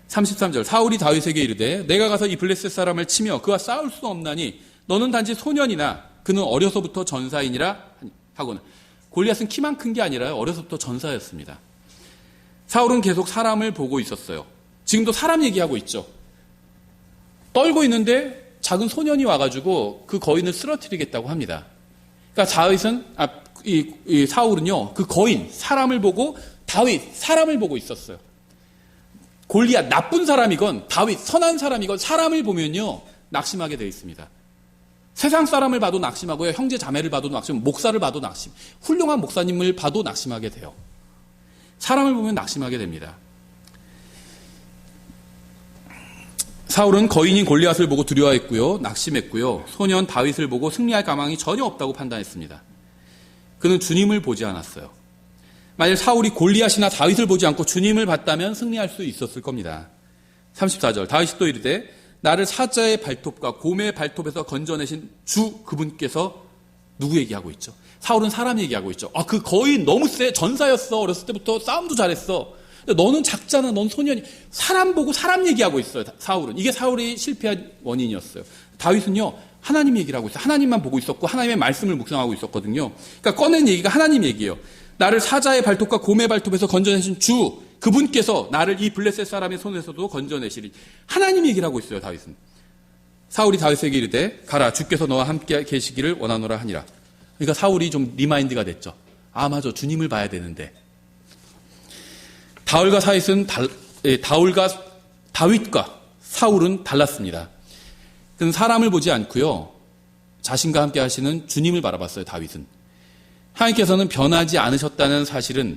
33절, 사울이 다윗에게 이르되 내가 가서 이 블레셋 사람을 치며 그와 싸울 수 없나니 너는 단지 소년이나 그는 어려서부터 전사이니라 하고는, 골리앗은 키만 큰 게 아니라 어려서부터 전사였습니다. 사울은 계속 사람을 보고 있었어요. 지금도 사람 얘기하고 있죠. 떨고 있는데 작은 소년이 와가지고 그 거인을 쓰러뜨리겠다고 합니다. 그러니까 다윗은, 이 사울은요, 그 거인, 사람을 보고, 다윗, 사람을 보고 있었어요. 골리앗, 나쁜 사람이건 다윗, 선한 사람이건 사람을 보면요, 낙심하게 되어 있습니다. 세상 사람을 봐도 낙심하고요, 형제 자매를 봐도 낙심, 목사를 봐도 낙심, 훌륭한 목사님을 봐도 낙심하게 돼요. 사람을 보면 낙심하게 됩니다. 사울은 거인인 골리앗을 보고 두려워했고요, 낙심했고요, 소년 다윗을 보고 승리할 가망이 전혀 없다고 판단했습니다. 그는 주님을 보지 않았어요. 만일 사울이 골리앗이나 다윗을 보지 않고 주님을 봤다면 승리할 수 있었을 겁니다. 34절, 다윗이 또 이르되 나를 사자의 발톱과 곰의 발톱에서 건져내신 주 그분께서, 누구 얘기하고 있죠? 사울은 사람 얘기하고 있죠. 그 거인 너무 세, 전사였어. 어렸을 때부터 싸움도 잘했어. 너는 작잖아, 넌 소년이. 사람 보고 사람 얘기하고 있어요, 사울은. 이게 사울이 실패한 원인이었어요. 다윗은요, 하나님 얘기를 하고 있어요. 하나님만 보고 있었고 하나님의 말씀을 묵상하고 있었거든요. 그러니까 꺼낸 얘기가 하나님 얘기예요. 나를 사자의 발톱과 곰의 발톱에서 건져내신 주 그분께서 나를 이 블레셋 사람의 손에서도 건져내시리. 하나님 얘기를 하고 있어요, 다윗은. 사울이 다윗에게 이르되 가라, 주께서 너와 함께 계시기를 원하노라 하니라. 그러니까 사울이 좀 리마인드가 됐죠. 맞아, 주님을 봐야 되는데. 다윗과 사울은 달랐습니다. 그는 사람을 보지 않고요, 자신과 함께 하시는 주님을 바라봤어요, 다윗은. 하나님께서는 변하지 않으셨다는 사실은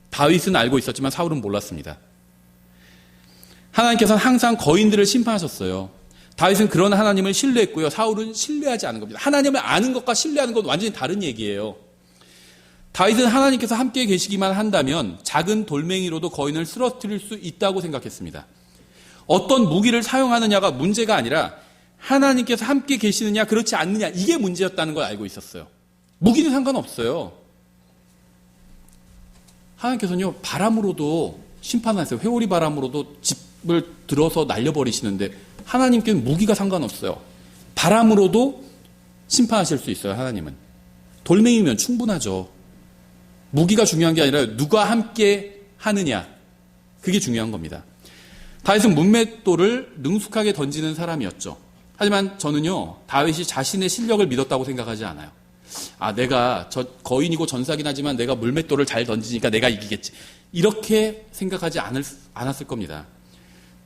다윗은 알고 있었지만 사울은 몰랐습니다. 하나님께서는 항상 거인들을 심판하셨어요. 다윗은 그런 하나님을 신뢰했고요, 사울은 신뢰하지 않은 겁니다. 하나님을 아는 것과 신뢰하는 건 완전히 다른 얘기예요. 다윗은 하나님께서 함께 계시기만 한다면 작은 돌멩이로도 거인을 쓰러뜨릴 수 있다고 생각했습니다. 어떤 무기를 사용하느냐가 문제가 아니라 하나님께서 함께 계시느냐 그렇지 않느냐, 이게 문제였다는 걸 알고 있었어요. 무기는 상관없어요. 하나님께서는요, 바람으로도 심판하세요. 회오리 바람으로도 집을 들어서 날려버리시는데 하나님께는 무기가 상관없어요. 바람으로도 심판하실 수 있어요, 하나님은. 돌멩이면 충분하죠. 무기가 중요한 게 아니라 누가 함께 하느냐, 그게 중요한 겁니다. 다윗은 문맷돌을 능숙하게 던지는 사람이었죠. 하지만 저는요, 다윗이 자신의 실력을 믿었다고 생각하지 않아요. 내가 거인이고 전사긴 하지만 내가 물맷돌을 잘 던지니까 내가 이기겠지, 이렇게 생각하지 않았을 겁니다.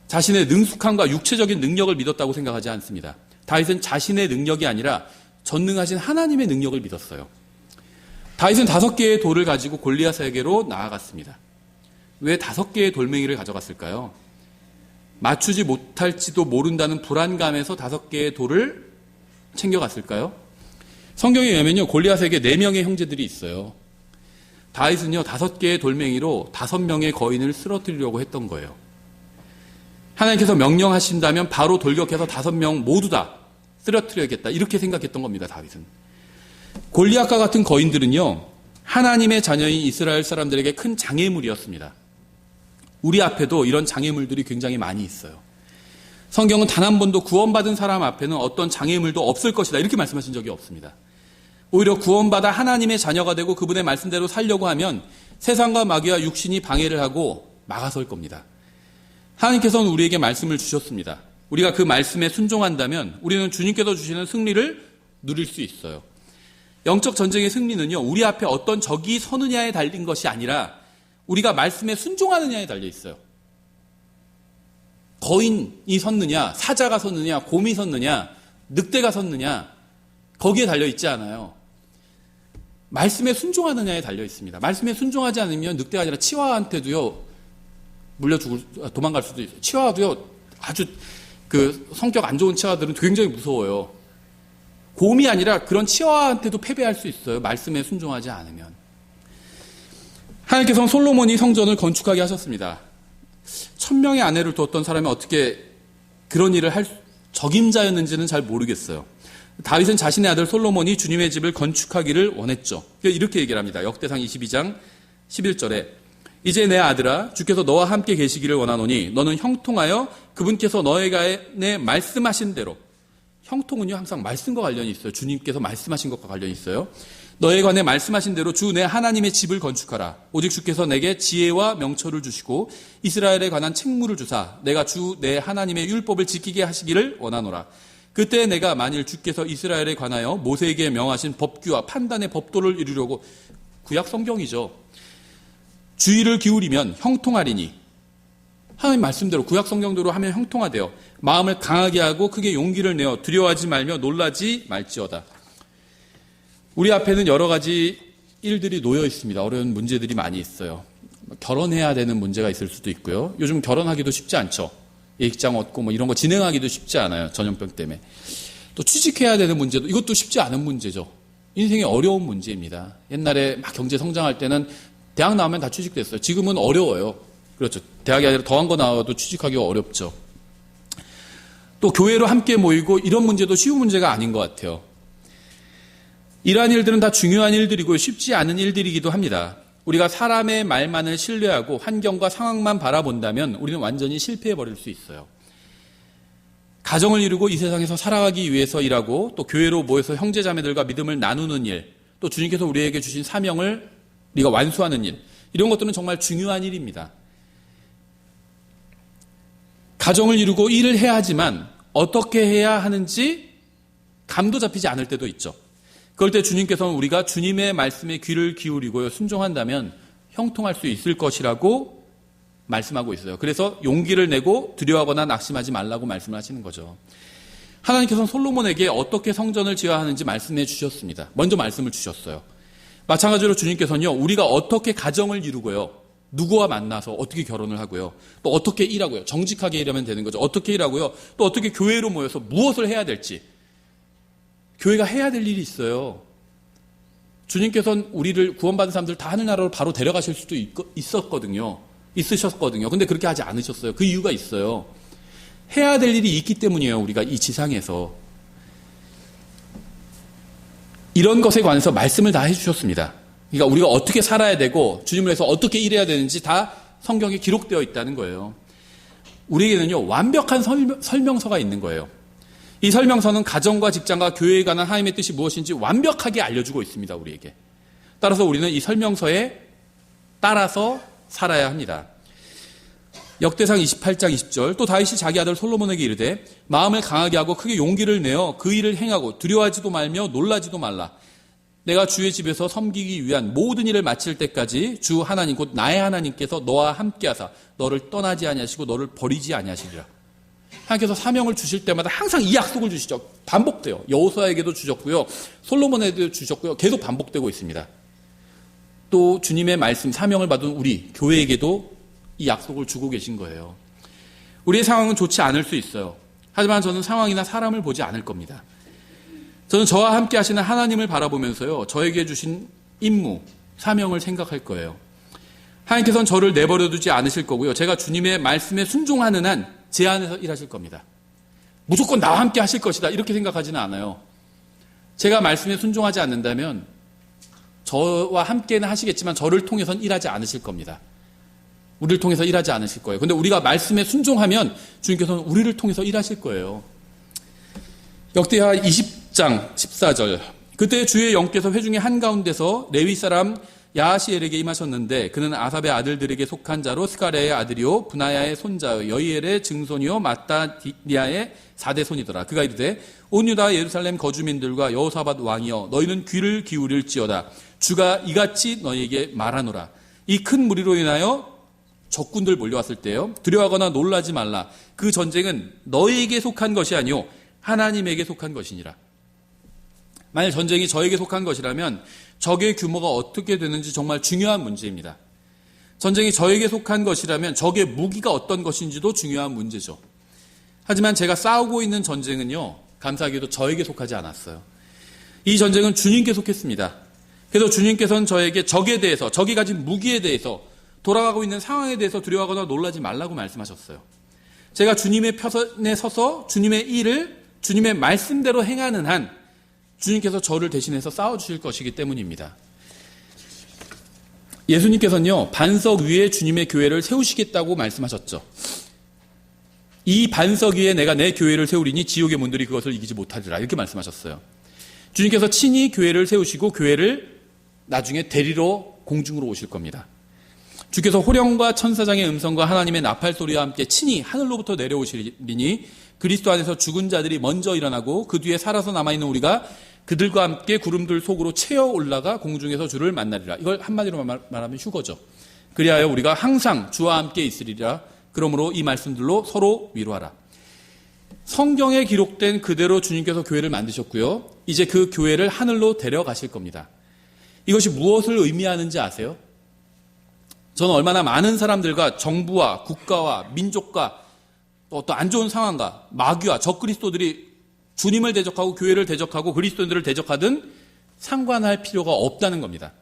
자신의 능숙함과 육체적인 능력을 믿었다고 생각하지 않습니다. 다윗은 자신의 능력이 아니라 전능하신 하나님의 능력을 믿었어요. 다윗은 5개의 돌을 가지고 골리앗에게로 나아갔습니다. 왜 5개의 돌멩이를 가져갔을까요? 맞추지 못할지도 모른다는 불안감에서 5개의 돌을 챙겨갔을까요? 성경에 의하면요, 골리앗에게 4명의 형제들이 있어요. 다윗은요, 5개의 돌멩이로 5명의 거인을 쓰러뜨리려고 했던 거예요. 하나님께서 명령하신다면 바로 돌격해서 5명 모두 다 쓰러뜨려야겠다, 이렇게 생각했던 겁니다, 다윗은. 골리앗과 같은 거인들은요, 하나님의 자녀인 이스라엘 사람들에게 큰 장애물이었습니다. 우리 앞에도 이런 장애물들이 굉장히 많이 있어요. 성경은 단 한 번도 구원받은 사람 앞에는 어떤 장애물도 없을 것이다, 이렇게 말씀하신 적이 없습니다. 오히려 구원받아 하나님의 자녀가 되고 그분의 말씀대로 살려고 하면 세상과 마귀와 육신이 방해를 하고 막아설 겁니다. 하나님께서는 우리에게 말씀을 주셨습니다. 우리가 그 말씀에 순종한다면 우리는 주님께서 주시는 승리를 누릴 수 있어요. 영적 전쟁의 승리는요, 우리 앞에 어떤 적이 서느냐에 달린 것이 아니라 우리가 말씀에 순종하느냐에 달려 있어요. 거인이 섰느냐, 사자가 섰느냐, 곰이 섰느냐, 늑대가 섰느냐, 거기에 달려 있지 않아요. 말씀에 순종하느냐에 달려 있습니다. 말씀에 순종하지 않으면 늑대가 아니라 치와한테도요, 도망갈 수도 있어요. 치와도요, 아주 그 성격 안 좋은 치와들은 굉장히 무서워요. 곰이 아니라 그런 치와한테도 패배할 수 있어요. 말씀에 순종하지 않으면. 하나님께서는 솔로몬이 성전을 건축하게 하셨습니다. 1000명의 아내를 두었던 사람이 어떻게 그런 일을 할 적임자였는지는 잘 모르겠어요. 다윗은 자신의 아들 솔로몬이 주님의 집을 건축하기를 원했죠. 이렇게 얘기를 합니다. 역대상 22장 11절에 이제 내 아들아 주께서 너와 함께 계시기를 원하노니 너는 형통하여 그분께서 너에게 말씀하신 대로, 형통은요 항상 말씀과 관련이 있어요. 주님께서 말씀하신 것과 관련이 있어요. 너에 관해 말씀하신 대로 주 내 하나님의 집을 건축하라. 오직 주께서 내게 지혜와 명철을 주시고 이스라엘에 관한 책무를 주사 내가 주 내 하나님의 율법을 지키게 하시기를 원하노라. 그때 내가 만일 주께서 이스라엘에 관하여 모세에게 명하신 법규와 판단의 법도를 이루려고, 구약 성경이죠, 주의를 기울이면 형통하리니, 하나님 말씀대로 구약 성경대로 하면 형통하대요. 마음을 강하게 하고 크게 용기를 내어 두려워하지 말며 놀라지 말지어다. 우리 앞에는 여러 가지 일들이 놓여 있습니다. 어려운 문제들이 많이 있어요. 결혼해야 되는 문제가 있을 수도 있고요. 요즘 결혼하기도 쉽지 않죠. 예식장 얻고 뭐 이런 거 진행하기도 쉽지 않아요. 전염병 때문에. 또 취직해야 되는 문제도, 이것도 쉽지 않은 문제죠. 인생의 어려운 문제입니다. 옛날에 막 경제 성장할 때는 대학 나오면 다 취직됐어요. 지금은 어려워요. 그렇죠. 대학이 아니라 더한 거 나와도 취직하기가 어렵죠. 또 교회로 함께 모이고 이런 문제도 쉬운 문제가 아닌 것 같아요. 이러한 일들은 다 중요한 일들이고 쉽지 않은 일들이기도 합니다. 우리가 사람의 말만을 신뢰하고 환경과 상황만 바라본다면 우리는 완전히 실패해버릴 수 있어요. 가정을 이루고 이 세상에서 살아가기 위해서 일하고 또 교회로 모여서 형제자매들과 믿음을 나누는 일, 또 주님께서 우리에게 주신 사명을 우리가 완수하는 일, 이런 것들은 정말 중요한 일입니다. 가정을 이루고 일을 해야 하지만 어떻게 해야 하는지 감도 잡히지 않을 때도 있죠. 그럴 때 주님께서는 우리가 주님의 말씀에 귀를 기울이고 순종한다면 형통할 수 있을 것이라고 말씀하고 있어요. 그래서 용기를 내고 두려워하거나 낙심하지 말라고 말씀을 하시는 거죠. 하나님께서는 솔로몬에게 어떻게 성전을 지어야 하는지 말씀해 주셨습니다. 먼저 말씀을 주셨어요. 마찬가지로 주님께서는요, 우리가 어떻게 가정을 이루고요, 누구와 만나서 어떻게 결혼을 하고요, 또 어떻게 일하고요, 정직하게 일하면 되는 거죠. 어떻게 일하고요, 또 어떻게 교회로 모여서 무엇을 해야 될지, 교회가 해야 될 일이 있어요. 주님께서는 우리를 구원받은 사람들 다 하늘나라로 바로 데려가실 수도 있으셨거든요. 근데 그렇게 하지 않으셨어요. 그 이유가 있어요. 해야 될 일이 있기 때문이에요. 우리가 이 지상에서. 이런 것에 관해서 말씀을 다 해주셨습니다. 그러니까 우리가 어떻게 살아야 되고 주님을 위해서 어떻게 일해야 되는지 다 성경에 기록되어 있다는 거예요. 우리에게는요, 완벽한 설명서가 있는 거예요. 이 설명서는 가정과 직장과 교회에 관한 하나님의 뜻이 무엇인지 완벽하게 알려주고 있습니다. 우리에게. 따라서 우리는 이 설명서에 따라서 살아야 합니다. 역대상 28장 20절, 또 다윗이 자기 아들 솔로몬에게 이르되 마음을 강하게 하고 크게 용기를 내어 그 일을 행하고 두려워하지도 말며 놀라지도 말라. 내가 주의 집에서 섬기기 위한 모든 일을 마칠 때까지 주 하나님 곧 나의 하나님께서 너와 함께하사 너를 떠나지 아니하시고 너를 버리지 아니하시리라. 하나님께서 사명을 주실 때마다 항상 이 약속을 주시죠. 반복돼요. 여호수아에게도 주셨고요, 솔로몬에게도 주셨고요, 계속 반복되고 있습니다. 또 주님의 말씀, 사명을 받은 우리 교회에게도 이 약속을 주고 계신 거예요. 우리의 상황은 좋지 않을 수 있어요. 하지만 저는 상황이나 사람을 보지 않을 겁니다. 저는 저와 함께 하시는 하나님을 바라보면서요, 저에게 주신 임무, 사명을 생각할 거예요. 하나님께서는 저를 내버려 두지 않으실 거고요, 제가 주님의 말씀에 순종하는 한 제 안에서 일하실 겁니다. 무조건 나와 함께 하실 것이다, 이렇게 생각하지는 않아요. 제가 말씀에 순종하지 않는다면 저와 함께는 하시겠지만 저를 통해서는 일하지 않으실 겁니다. 우리를 통해서 일하지 않으실 거예요. 그런데 우리가 말씀에 순종하면 주님께서는 우리를 통해서 일하실 거예요. 역대하 20장 14절, 그때 주의 영께서 회중의 한가운데서 레위 사람 야하시엘에게 임하셨는데 그는 아삽의 아들들에게 속한 자로 스가랴의 아들이요 분하야의 손자요 여이엘의 증손이요 마따니아의 4대 손이더라. 그가 이르되 온 유다 예루살렘 거주민들과 여호사밧 왕이여 너희는 귀를 기울일지어다. 주가 이같이 너희에게 말하노라. 이 큰 무리로 인하여 적군들 몰려왔을 때요 두려워하거나 놀라지 말라. 그 전쟁은 너희에게 속한 것이 아니요 하나님에게 속한 것이니라. 만약 전쟁이 저에게 속한 것이라면 적의 규모가 어떻게 되는지 정말 중요한 문제입니다. 전쟁이 저에게 속한 것이라면 적의 무기가 어떤 것인지도 중요한 문제죠. 하지만 제가 싸우고 있는 전쟁은요, 감사하게도 저에게 속하지 않았어요. 이 전쟁은 주님께 속했습니다. 그래서 주님께서는 저에게 적에 대해서, 적이 가진 무기에 대해서, 돌아가고 있는 상황에 대해서 두려워하거나 놀라지 말라고 말씀하셨어요. 제가 주님의 편에 서서 주님의 일을 주님의 말씀대로 행하는 한 주님께서 저를 대신해서 싸워주실 것이기 때문입니다. 예수님께서는요, 반석 위에 주님의 교회를 세우시겠다고 말씀하셨죠. 이 반석 위에 내가 내 교회를 세우리니 지옥의 문들이 그것을 이기지 못하리라. 이렇게 말씀하셨어요. 주님께서 친히 교회를 세우시고 교회를 나중에 데리러 공중으로 오실 겁니다. 주께서 호령과 천사장의 음성과 하나님의 나팔 소리와 함께 친히 하늘로부터 내려오시리니 그리스도 안에서 죽은 자들이 먼저 일어나고 그 뒤에 살아서 남아있는 우리가 그들과 함께 구름들 속으로 채어 올라가 공중에서 주를 만나리라. 이걸 한마디로 말하면 휴거죠. 그리하여 우리가 항상 주와 함께 있으리라. 그러므로 이 말씀들로 서로 위로하라. 성경에 기록된 그대로 주님께서 교회를 만드셨고요. 이제 그 교회를 하늘로 데려가실 겁니다. 이것이 무엇을 의미하는지 아세요? 저는 얼마나 많은 사람들과 정부와 국가와 민족과 또 안 좋은 상황과 마귀와 적그리스도들이 주님을 대적하고 교회를 대적하고 그리스도인들을 대적하든 상관할 필요가 없다는 겁니다.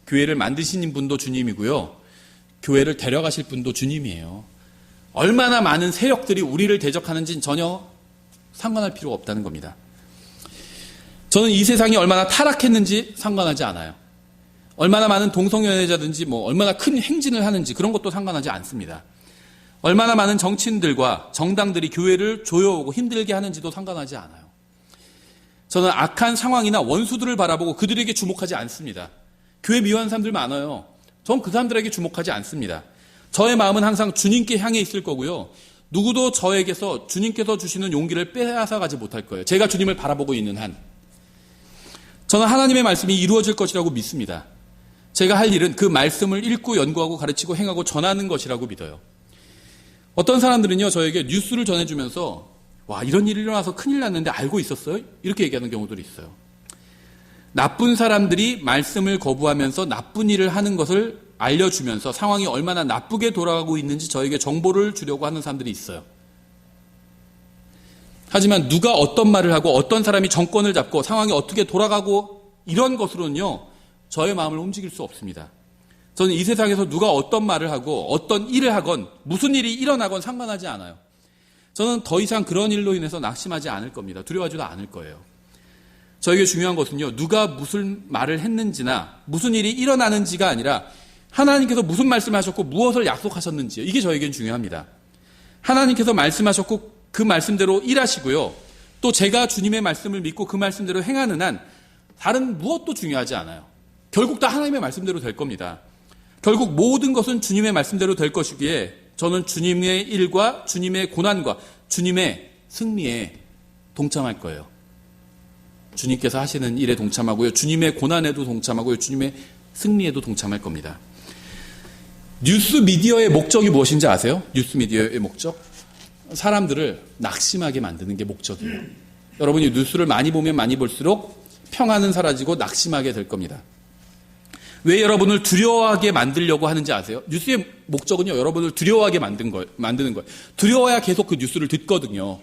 교회를 만드신 분도 주님이고요. 교회를 데려가실 분도 주님이에요. 얼마나 많은 세력들이 우리를 대적하는지는 전혀 상관할 필요가 없다는 겁니다. 저는 이 세상이 얼마나 타락했는지 상관하지 않아요. 얼마나 많은 동성연애자든지 얼마나 큰 행진을 하는지 그런 것도 상관하지 않습니다. 얼마나 많은 정치인들과 정당들이 교회를 조여오고 힘들게 하는지도 상관하지 않아요. 저는 악한 상황이나 원수들을 바라보고 그들에게 주목하지 않습니다. 교회 미워하는 사람들 많아요. 전 그 사람들에게 주목하지 않습니다. 저의 마음은 항상 주님께 향해 있을 거고요. 누구도 저에게서 주님께서 주시는 용기를 빼앗아가지 못할 거예요. 제가 주님을 바라보고 있는 한. 저는 하나님의 말씀이 이루어질 것이라고 믿습니다. 제가 할 일은 그 말씀을 읽고 연구하고 가르치고 행하고 전하는 것이라고 믿어요. 어떤 사람들은요, 저에게 뉴스를 전해주면서 와, 이런 일이 일어나서 큰일 났는데 알고 있었어요? 이렇게 얘기하는 경우들이 있어요. 나쁜 사람들이 말씀을 거부하면서 나쁜 일을 하는 것을 알려주면서 상황이 얼마나 나쁘게 돌아가고 있는지 저에게 정보를 주려고 하는 사람들이 있어요. 하지만 누가 어떤 말을 하고 어떤 사람이 정권을 잡고 상황이 어떻게 돌아가고 이런 것으로는요, 저의 마음을 움직일 수 없습니다. 저는 이 세상에서 누가 어떤 말을 하고 어떤 일을 하건 무슨 일이 일어나건 상관하지 않아요. 저는 더 이상 그런 일로 인해서 낙심하지 않을 겁니다. 두려워하지도 않을 거예요. 저에게 중요한 것은요, 누가 무슨 말을 했는지나 무슨 일이 일어나는지가 아니라 하나님께서 무슨 말씀을 하셨고 무엇을 약속하셨는지, 이게 저에겐 중요합니다. 하나님께서 말씀하셨고 그 말씀대로 일하시고요. 또 제가 주님의 말씀을 믿고 그 말씀대로 행하는 한 다른 무엇도 중요하지 않아요. 결국 다 하나님의 말씀대로 될 겁니다. 결국 모든 것은 주님의 말씀대로 될 것이기에 저는 주님의 일과 주님의 고난과 주님의 승리에 동참할 거예요. 주님께서 하시는 일에 동참하고요. 주님의 고난에도 동참하고요. 주님의 승리에도 동참할 겁니다. 뉴스 미디어의 목적이 무엇인지 아세요? 뉴스 미디어의 목적? 사람들을 낙심하게 만드는 게 목적이에요. 여러분이 뉴스를 많이 보면 많이 볼수록 평안은 사라지고 낙심하게 될 겁니다. 왜 여러분을 두려워하게 만들려고 하는지 아세요? 뉴스의 목적은요, 여러분을 두려워하게 만드는 거예요. 두려워야 계속 그 뉴스를 듣거든요.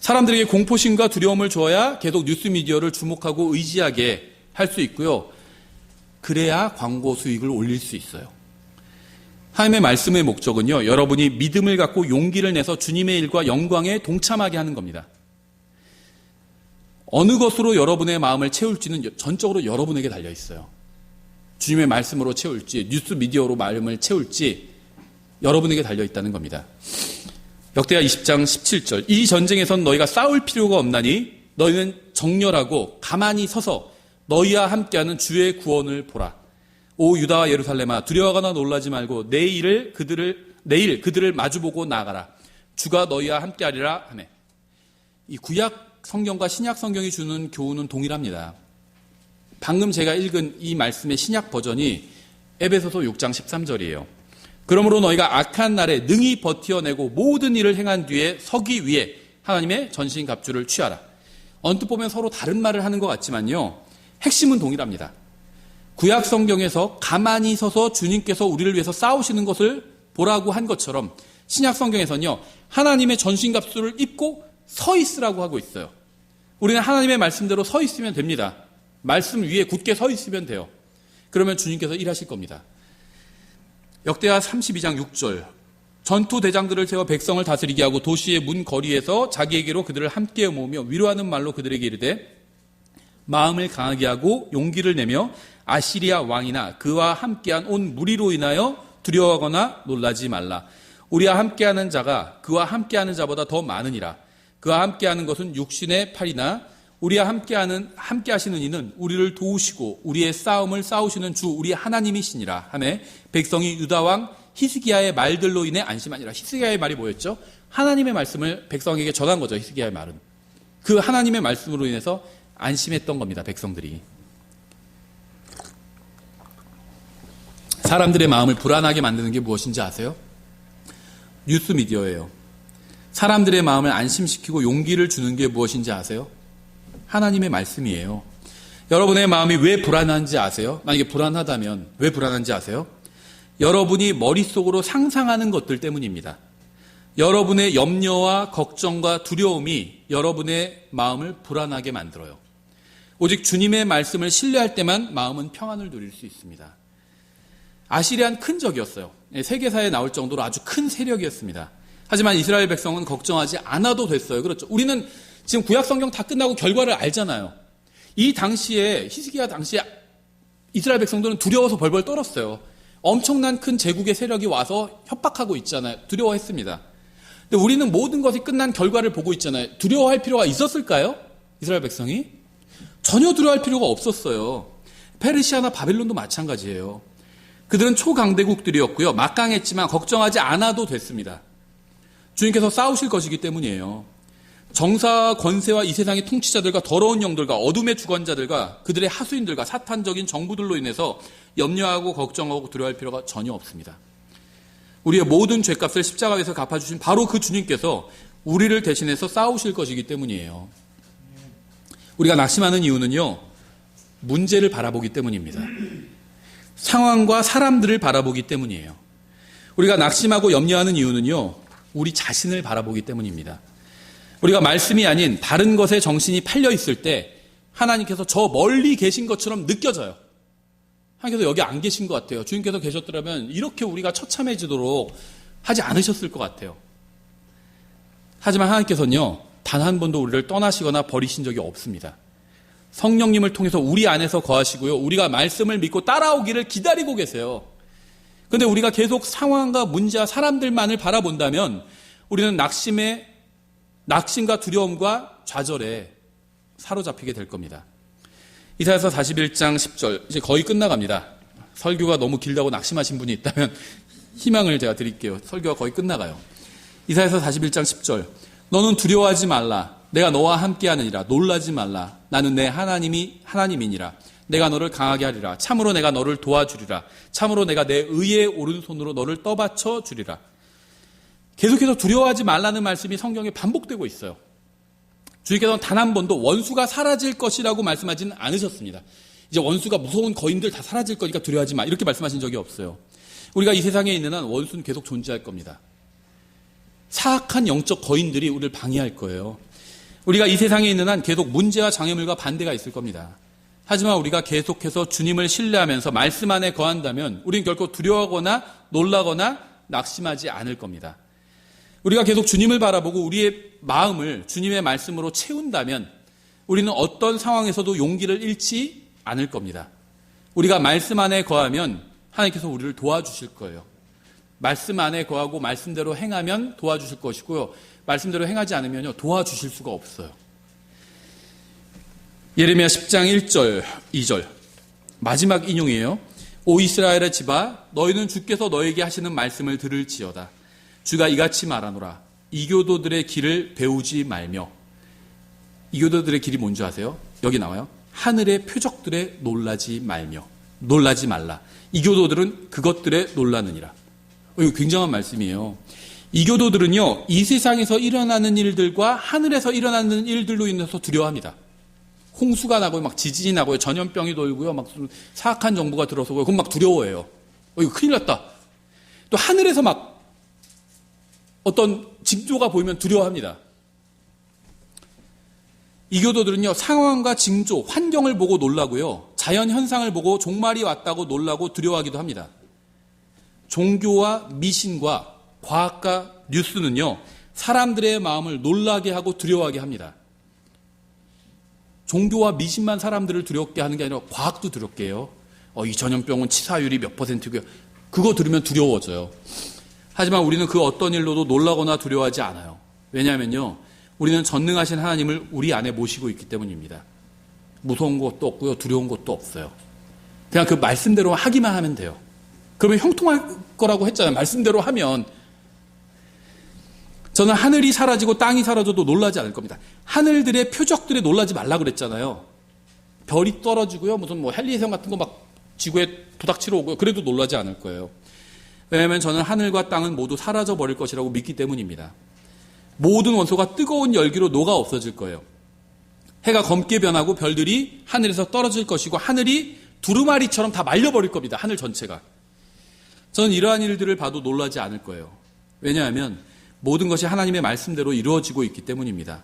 사람들에게 공포심과 두려움을 줘야 계속 뉴스 미디어를 주목하고 의지하게 할 수 있고요. 그래야 광고 수익을 올릴 수 있어요. 하나님의 말씀의 목적은요, 여러분이 믿음을 갖고 용기를 내서 주님의 일과 영광에 동참하게 하는 겁니다. 어느 것으로 여러분의 마음을 채울지는 전적으로 여러분에게 달려 있어요. 주님의 말씀으로 채울지, 뉴스 미디어로 마음을 채울지 여러분에게 달려 있다는 겁니다. 역대하 20장 17절. 이 전쟁에선 너희가 싸울 필요가 없나니 너희는 정렬하고 가만히 서서 너희와 함께하는 주의 구원을 보라. 오 유다와 예루살렘아 두려워하거나 놀라지 말고 내일 그들을 마주보고 나아가라. 주가 너희와 함께하리라 하네. 이 구약 성경과 신약 성경이 주는 교훈은 동일합니다. 방금 제가 읽은 이 말씀의 신약 버전이 에베소서 6장 13절이에요. 그러므로 너희가 악한 날에 능히 버티어내고 모든 일을 행한 뒤에 서기 위해 하나님의 전신갑주를 취하라. 언뜻 보면 서로 다른 말을 하는 것 같지만요. 핵심은 동일합니다. 구약 성경에서 가만히 서서 주님께서 우리를 위해서 싸우시는 것을 보라고 한 것처럼 신약 성경에서는요. 하나님의 전신갑주를 입고 서 있으라고 하고 있어요. 우리는 하나님의 말씀대로 서 있으면 됩니다. 말씀 위에 굳게 서 있으면 돼요. 그러면 주님께서 일하실 겁니다. 역대하 32장 6절 전투 대장들을 세워 백성을 다스리게 하고 도시의 문 거리에서 자기에게로 그들을 함께 모으며 위로하는 말로 그들에게 이르되 마음을 강하게 하고 용기를 내며 아시리아 왕이나 그와 함께한 온 무리로 인하여 두려워하거나 놀라지 말라. 우리와 함께하는 자가 그와 함께하는 자보다 더 많으니라. 그와 함께하는 것은 육신의 팔이나 우리와 함께하시는 이는 우리를 도우시고 우리의 싸움을 싸우시는 주 우리 하나님이시니라 하매 백성이 유다 왕 히스기야의 말들로 인해 안심하니라. 히스기야의 말이 뭐였죠? 하나님의 말씀을 백성에게 전한 거죠. 히스기야의 말은. 그 하나님의 말씀으로 인해서 안심했던 겁니다. 백성들이. 사람들의 마음을 불안하게 만드는 게 무엇인지 아세요? 뉴스미디어예요. 사람들의 마음을 안심시키고 용기를 주는 게 무엇인지 아세요? 하나님의 말씀이에요. 여러분의 마음이 왜 불안한지 아세요? 만약에 불안하다면 왜 불안한지 아세요? 여러분이 머릿속으로 상상하는 것들 때문입니다. 여러분의 염려와 걱정과 두려움이 여러분의 마음을 불안하게 만들어요. 오직 주님의 말씀을 신뢰할 때만 마음은 평안을 누릴 수 있습니다. 아시리아는 큰 적이었어요. 세계사에 나올 정도로 아주 큰 세력이었습니다. 하지만 이스라엘 백성은 걱정하지 않아도 됐어요. 그렇죠. 우리는 지금 구약 성경 다 끝나고 결과를 알잖아요. 이 당시에 히스기야 당시에 이스라엘 백성들은 두려워서 벌벌 떨었어요. 엄청난 큰 제국의 세력이 와서 협박하고 있잖아요. 두려워했습니다. 근데 우리는 모든 것이 끝난 결과를 보고 있잖아요. 두려워할 필요가 있었을까요? 이스라엘 백성이? 전혀 두려워할 필요가 없었어요. 페르시아나 바벨론도 마찬가지예요. 그들은 초강대국들이었고요. 막강했지만 걱정하지 않아도 됐습니다. 주님께서 싸우실 것이기 때문이에요. 정사와 권세와 이 세상의 통치자들과 더러운 영들과 어둠의 주관자들과 그들의 하수인들과 사탄적인 정부들로 인해서 염려하고 걱정하고 두려워할 필요가 전혀 없습니다. 우리의 모든 죄값을 십자가에서 갚아주신 바로 그 주님께서 우리를 대신해서 싸우실 것이기 때문이에요. 우리가 낙심하는 이유는요. 문제를 바라보기 때문입니다. 상황과 사람들을 바라보기 때문이에요. 우리가 낙심하고 염려하는 이유는요. 우리 자신을 바라보기 때문입니다. 우리가 말씀이 아닌 다른 것에 정신이 팔려 있을 때 하나님께서 저 멀리 계신 것처럼 느껴져요. 하나님께서 여기 안 계신 것 같아요. 주님께서 계셨더라면 이렇게 우리가 처참해지도록 하지 않으셨을 것 같아요. 하지만 하나님께서는요. 단 한 번도 우리를 떠나시거나 버리신 적이 없습니다. 성령님을 통해서 우리 안에서 거하시고요. 우리가 말씀을 믿고 따라오기를 기다리고 계세요. 그런데 우리가 계속 상황과 문제와 사람들만을 바라본다면 우리는 낙심과 두려움과 좌절에 사로잡히게 될 겁니다. 이사야서 41장 10절 이제 거의 끝나갑니다. 설교가 너무 길다고 낙심하신 분이 있다면 희망을 제가 드릴게요. 설교가 거의 끝나가요. 이사야서 41장 10절 너는 두려워하지 말라. 내가 너와 함께하느니라. 놀라지 말라. 나는 내 하나님이니라. 내가 너를 강하게 하리라. 참으로 내가 너를 도와주리라. 참으로 내가 내 의의 오른손으로 너를 떠받쳐 주리라. 계속해서 두려워하지 말라는 말씀이 성경에 반복되고 있어요. 주님께서는 단 한 번도 원수가 사라질 것이라고 말씀하지는 않으셨습니다. 이제 원수가 무서운 거인들 다 사라질 거니까 두려워하지 마. 이렇게 말씀하신 적이 없어요. 우리가 이 세상에 있는 한 원수는 계속 존재할 겁니다. 사악한 영적 거인들이 우리를 방해할 거예요. 우리가 이 세상에 있는 한 계속 문제와 장애물과 반대가 있을 겁니다. 하지만 우리가 계속해서 주님을 신뢰하면서 말씀 안에 거한다면 우리는 결코 두려워하거나 놀라거나 낙심하지 않을 겁니다. 우리가 계속 주님을 바라보고 우리의 마음을 주님의 말씀으로 채운다면 우리는 어떤 상황에서도 용기를 잃지 않을 겁니다. 우리가 말씀 안에 거하면 하나님께서 우리를 도와주실 거예요. 말씀 안에 거하고 말씀대로 행하면 도와주실 것이고요. 말씀대로 행하지 않으면요 도와주실 수가 없어요. 예레미야 10장 1절, 2절 마지막 인용이에요. 오 이스라엘의 집아, 너희는 주께서 너에게 하시는 말씀을 들을지어다. 주가 이같이 말하노라. 이교도들의 길을 배우지 말며. 이교도들의 길이 뭔지 아세요? 여기 나와요. 하늘의 표적들에 놀라지 말며. 놀라지 말라. 이교도들은 그것들에 놀라느니라. 이거 굉장한 말씀이에요. 이교도들은요, 이 세상에서 일어나는 일들과 하늘에서 일어나는 일들로 인해서 두려워합니다. 홍수가 나고요, 막 지진이 나고요, 전염병이 돌고요, 막 사악한 정부가 들어서고요, 그럼 막 두려워해요. 이거 큰일 났다. 또 하늘에서 막 어떤 징조가 보이면 두려워합니다. 이교도들은요, 상황과 징조, 환경을 보고 놀라고요, 자연 현상을 보고 종말이 왔다고 놀라고 두려워하기도 합니다. 종교와 미신과 과학과 뉴스는요, 사람들의 마음을 놀라게 하고 두려워하게 합니다. 종교와 미신만 사람들을 두렵게 하는 게 아니라 과학도 두렵게 해요. 이 전염병은 치사율이 몇 %고요. 그거 들으면 두려워져요. 하지만 우리는 그 어떤 일로도 놀라거나 두려워하지 않아요. 왜냐하면요, 우리는 전능하신 하나님을 우리 안에 모시고 있기 때문입니다. 무서운 것도 없고요, 두려운 것도 없어요. 그냥 그 말씀대로 하기만 하면 돼요. 그러면 형통할 거라고 했잖아요. 말씀대로 하면. 저는 하늘이 사라지고 땅이 사라져도 놀라지 않을 겁니다. 하늘들의 표적들에 놀라지 말라 그랬잖아요. 별이 떨어지고요, 무슨 뭐 헬리해성 같은 거 막 지구에 부닥치러 오고요. 그래도 놀라지 않을 거예요. 왜냐하면 저는 하늘과 땅은 모두 사라져 버릴 것이라고 믿기 때문입니다. 모든 원소가 뜨거운 열기로 녹아 없어질 거예요. 해가 검게 변하고 별들이 하늘에서 떨어질 것이고 하늘이 두루마리처럼 다 말려버릴 겁니다. 하늘 전체가. 저는 이러한 일들을 봐도 놀라지 않을 거예요. 왜냐하면 모든 것이 하나님의 말씀대로 이루어지고 있기 때문입니다.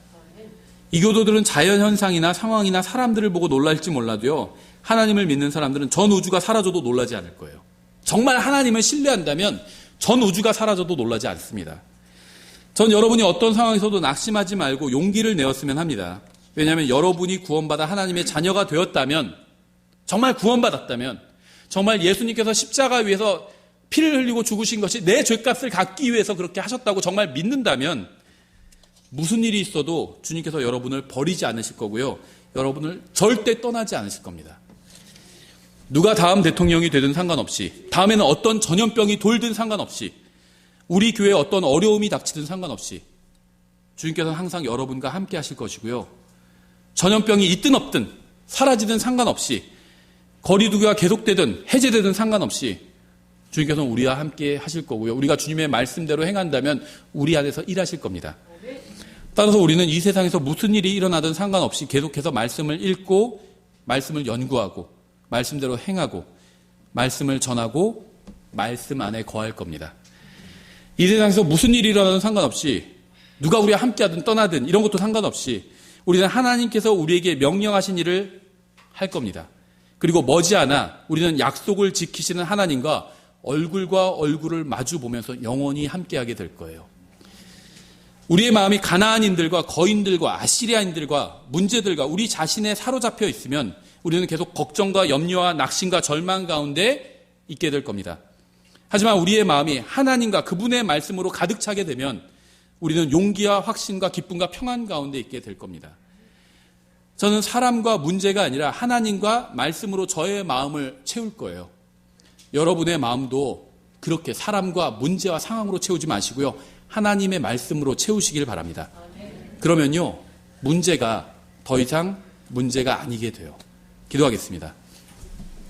이교도들은 자연현상이나 상황이나 사람들을 보고 놀랄지 몰라도요, 하나님을 믿는 사람들은 전 우주가 사라져도 놀라지 않을 거예요. 정말 하나님을 신뢰한다면 전 우주가 사라져도 놀라지 않습니다. 전 여러분이 어떤 상황에서도 낙심하지 말고 용기를 내었으면 합니다. 왜냐하면 여러분이 구원받아 하나님의 자녀가 되었다면, 정말 구원받았다면, 정말 예수님께서 십자가 위에서 피를 흘리고 죽으신 것이 내 죄값을 갚기 위해서 그렇게 하셨다고 정말 믿는다면 무슨 일이 있어도 주님께서 여러분을 버리지 않으실 거고요. 여러분을 절대 떠나지 않으실 겁니다. 누가 다음 대통령이 되든 상관없이, 다음에는 어떤 전염병이 돌든 상관없이, 우리 교회에 어떤 어려움이 닥치든 상관없이 주님께서는 항상 여러분과 함께 하실 것이고요. 전염병이 있든 없든 사라지든 상관없이, 거리두기가 계속되든 해제되든 상관없이 주님께서는 우리와 함께 하실 거고요. 우리가 주님의 말씀대로 행한다면 우리 안에서 일하실 겁니다. 따라서 우리는 이 세상에서 무슨 일이 일어나든 상관없이 계속해서 말씀을 읽고, 말씀을 연구하고, 말씀대로 행하고, 말씀을 전하고, 말씀 안에 거할 겁니다. 이 세상에서 무슨 일이 일어나든 상관없이, 누가 우리와 함께하든 떠나든 이런 것도 상관없이 우리는 하나님께서 우리에게 명령하신 일을 할 겁니다. 그리고 머지않아 우리는 약속을 지키시는 하나님과 얼굴과 얼굴을 마주 보면서 영원히 함께하게 될 거예요. 우리의 마음이 가나안인들과 거인들과 아시리아인들과 문제들과 우리 자신에 사로잡혀 있으면 우리는 계속 걱정과 염려와 낙심과 절망 가운데 있게 될 겁니다. 하지만 우리의 마음이 하나님과 그분의 말씀으로 가득 차게 되면 우리는 용기와 확신과 기쁨과 평안 가운데 있게 될 겁니다. 저는 사람과 문제가 아니라 하나님과 말씀으로 저의 마음을 채울 거예요. 여러분의 마음도 그렇게 사람과 문제와 상황으로 채우지 마시고요. 하나님의 말씀으로 채우시길 바랍니다. 그러면요, 문제가 더 이상 문제가 아니게 돼요. 기도하겠습니다.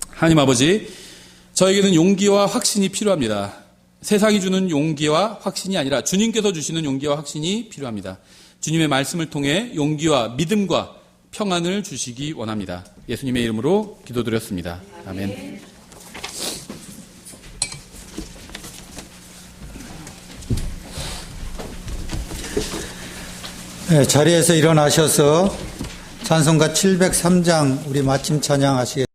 하나님 아버지, 저에게는 용기와 확신이 필요합니다. 세상이 주는 용기와 확신이 아니라 주님께서 주시는 용기와 확신이 필요합니다. 주님의 말씀을 통해 용기와 믿음과 평안을 주시기 원합니다. 예수님의 이름으로 기도드렸습니다. 아멘. 네, 자리에서 일어나셔서 찬송가 703장 우리 마침 찬양하시겠습니다.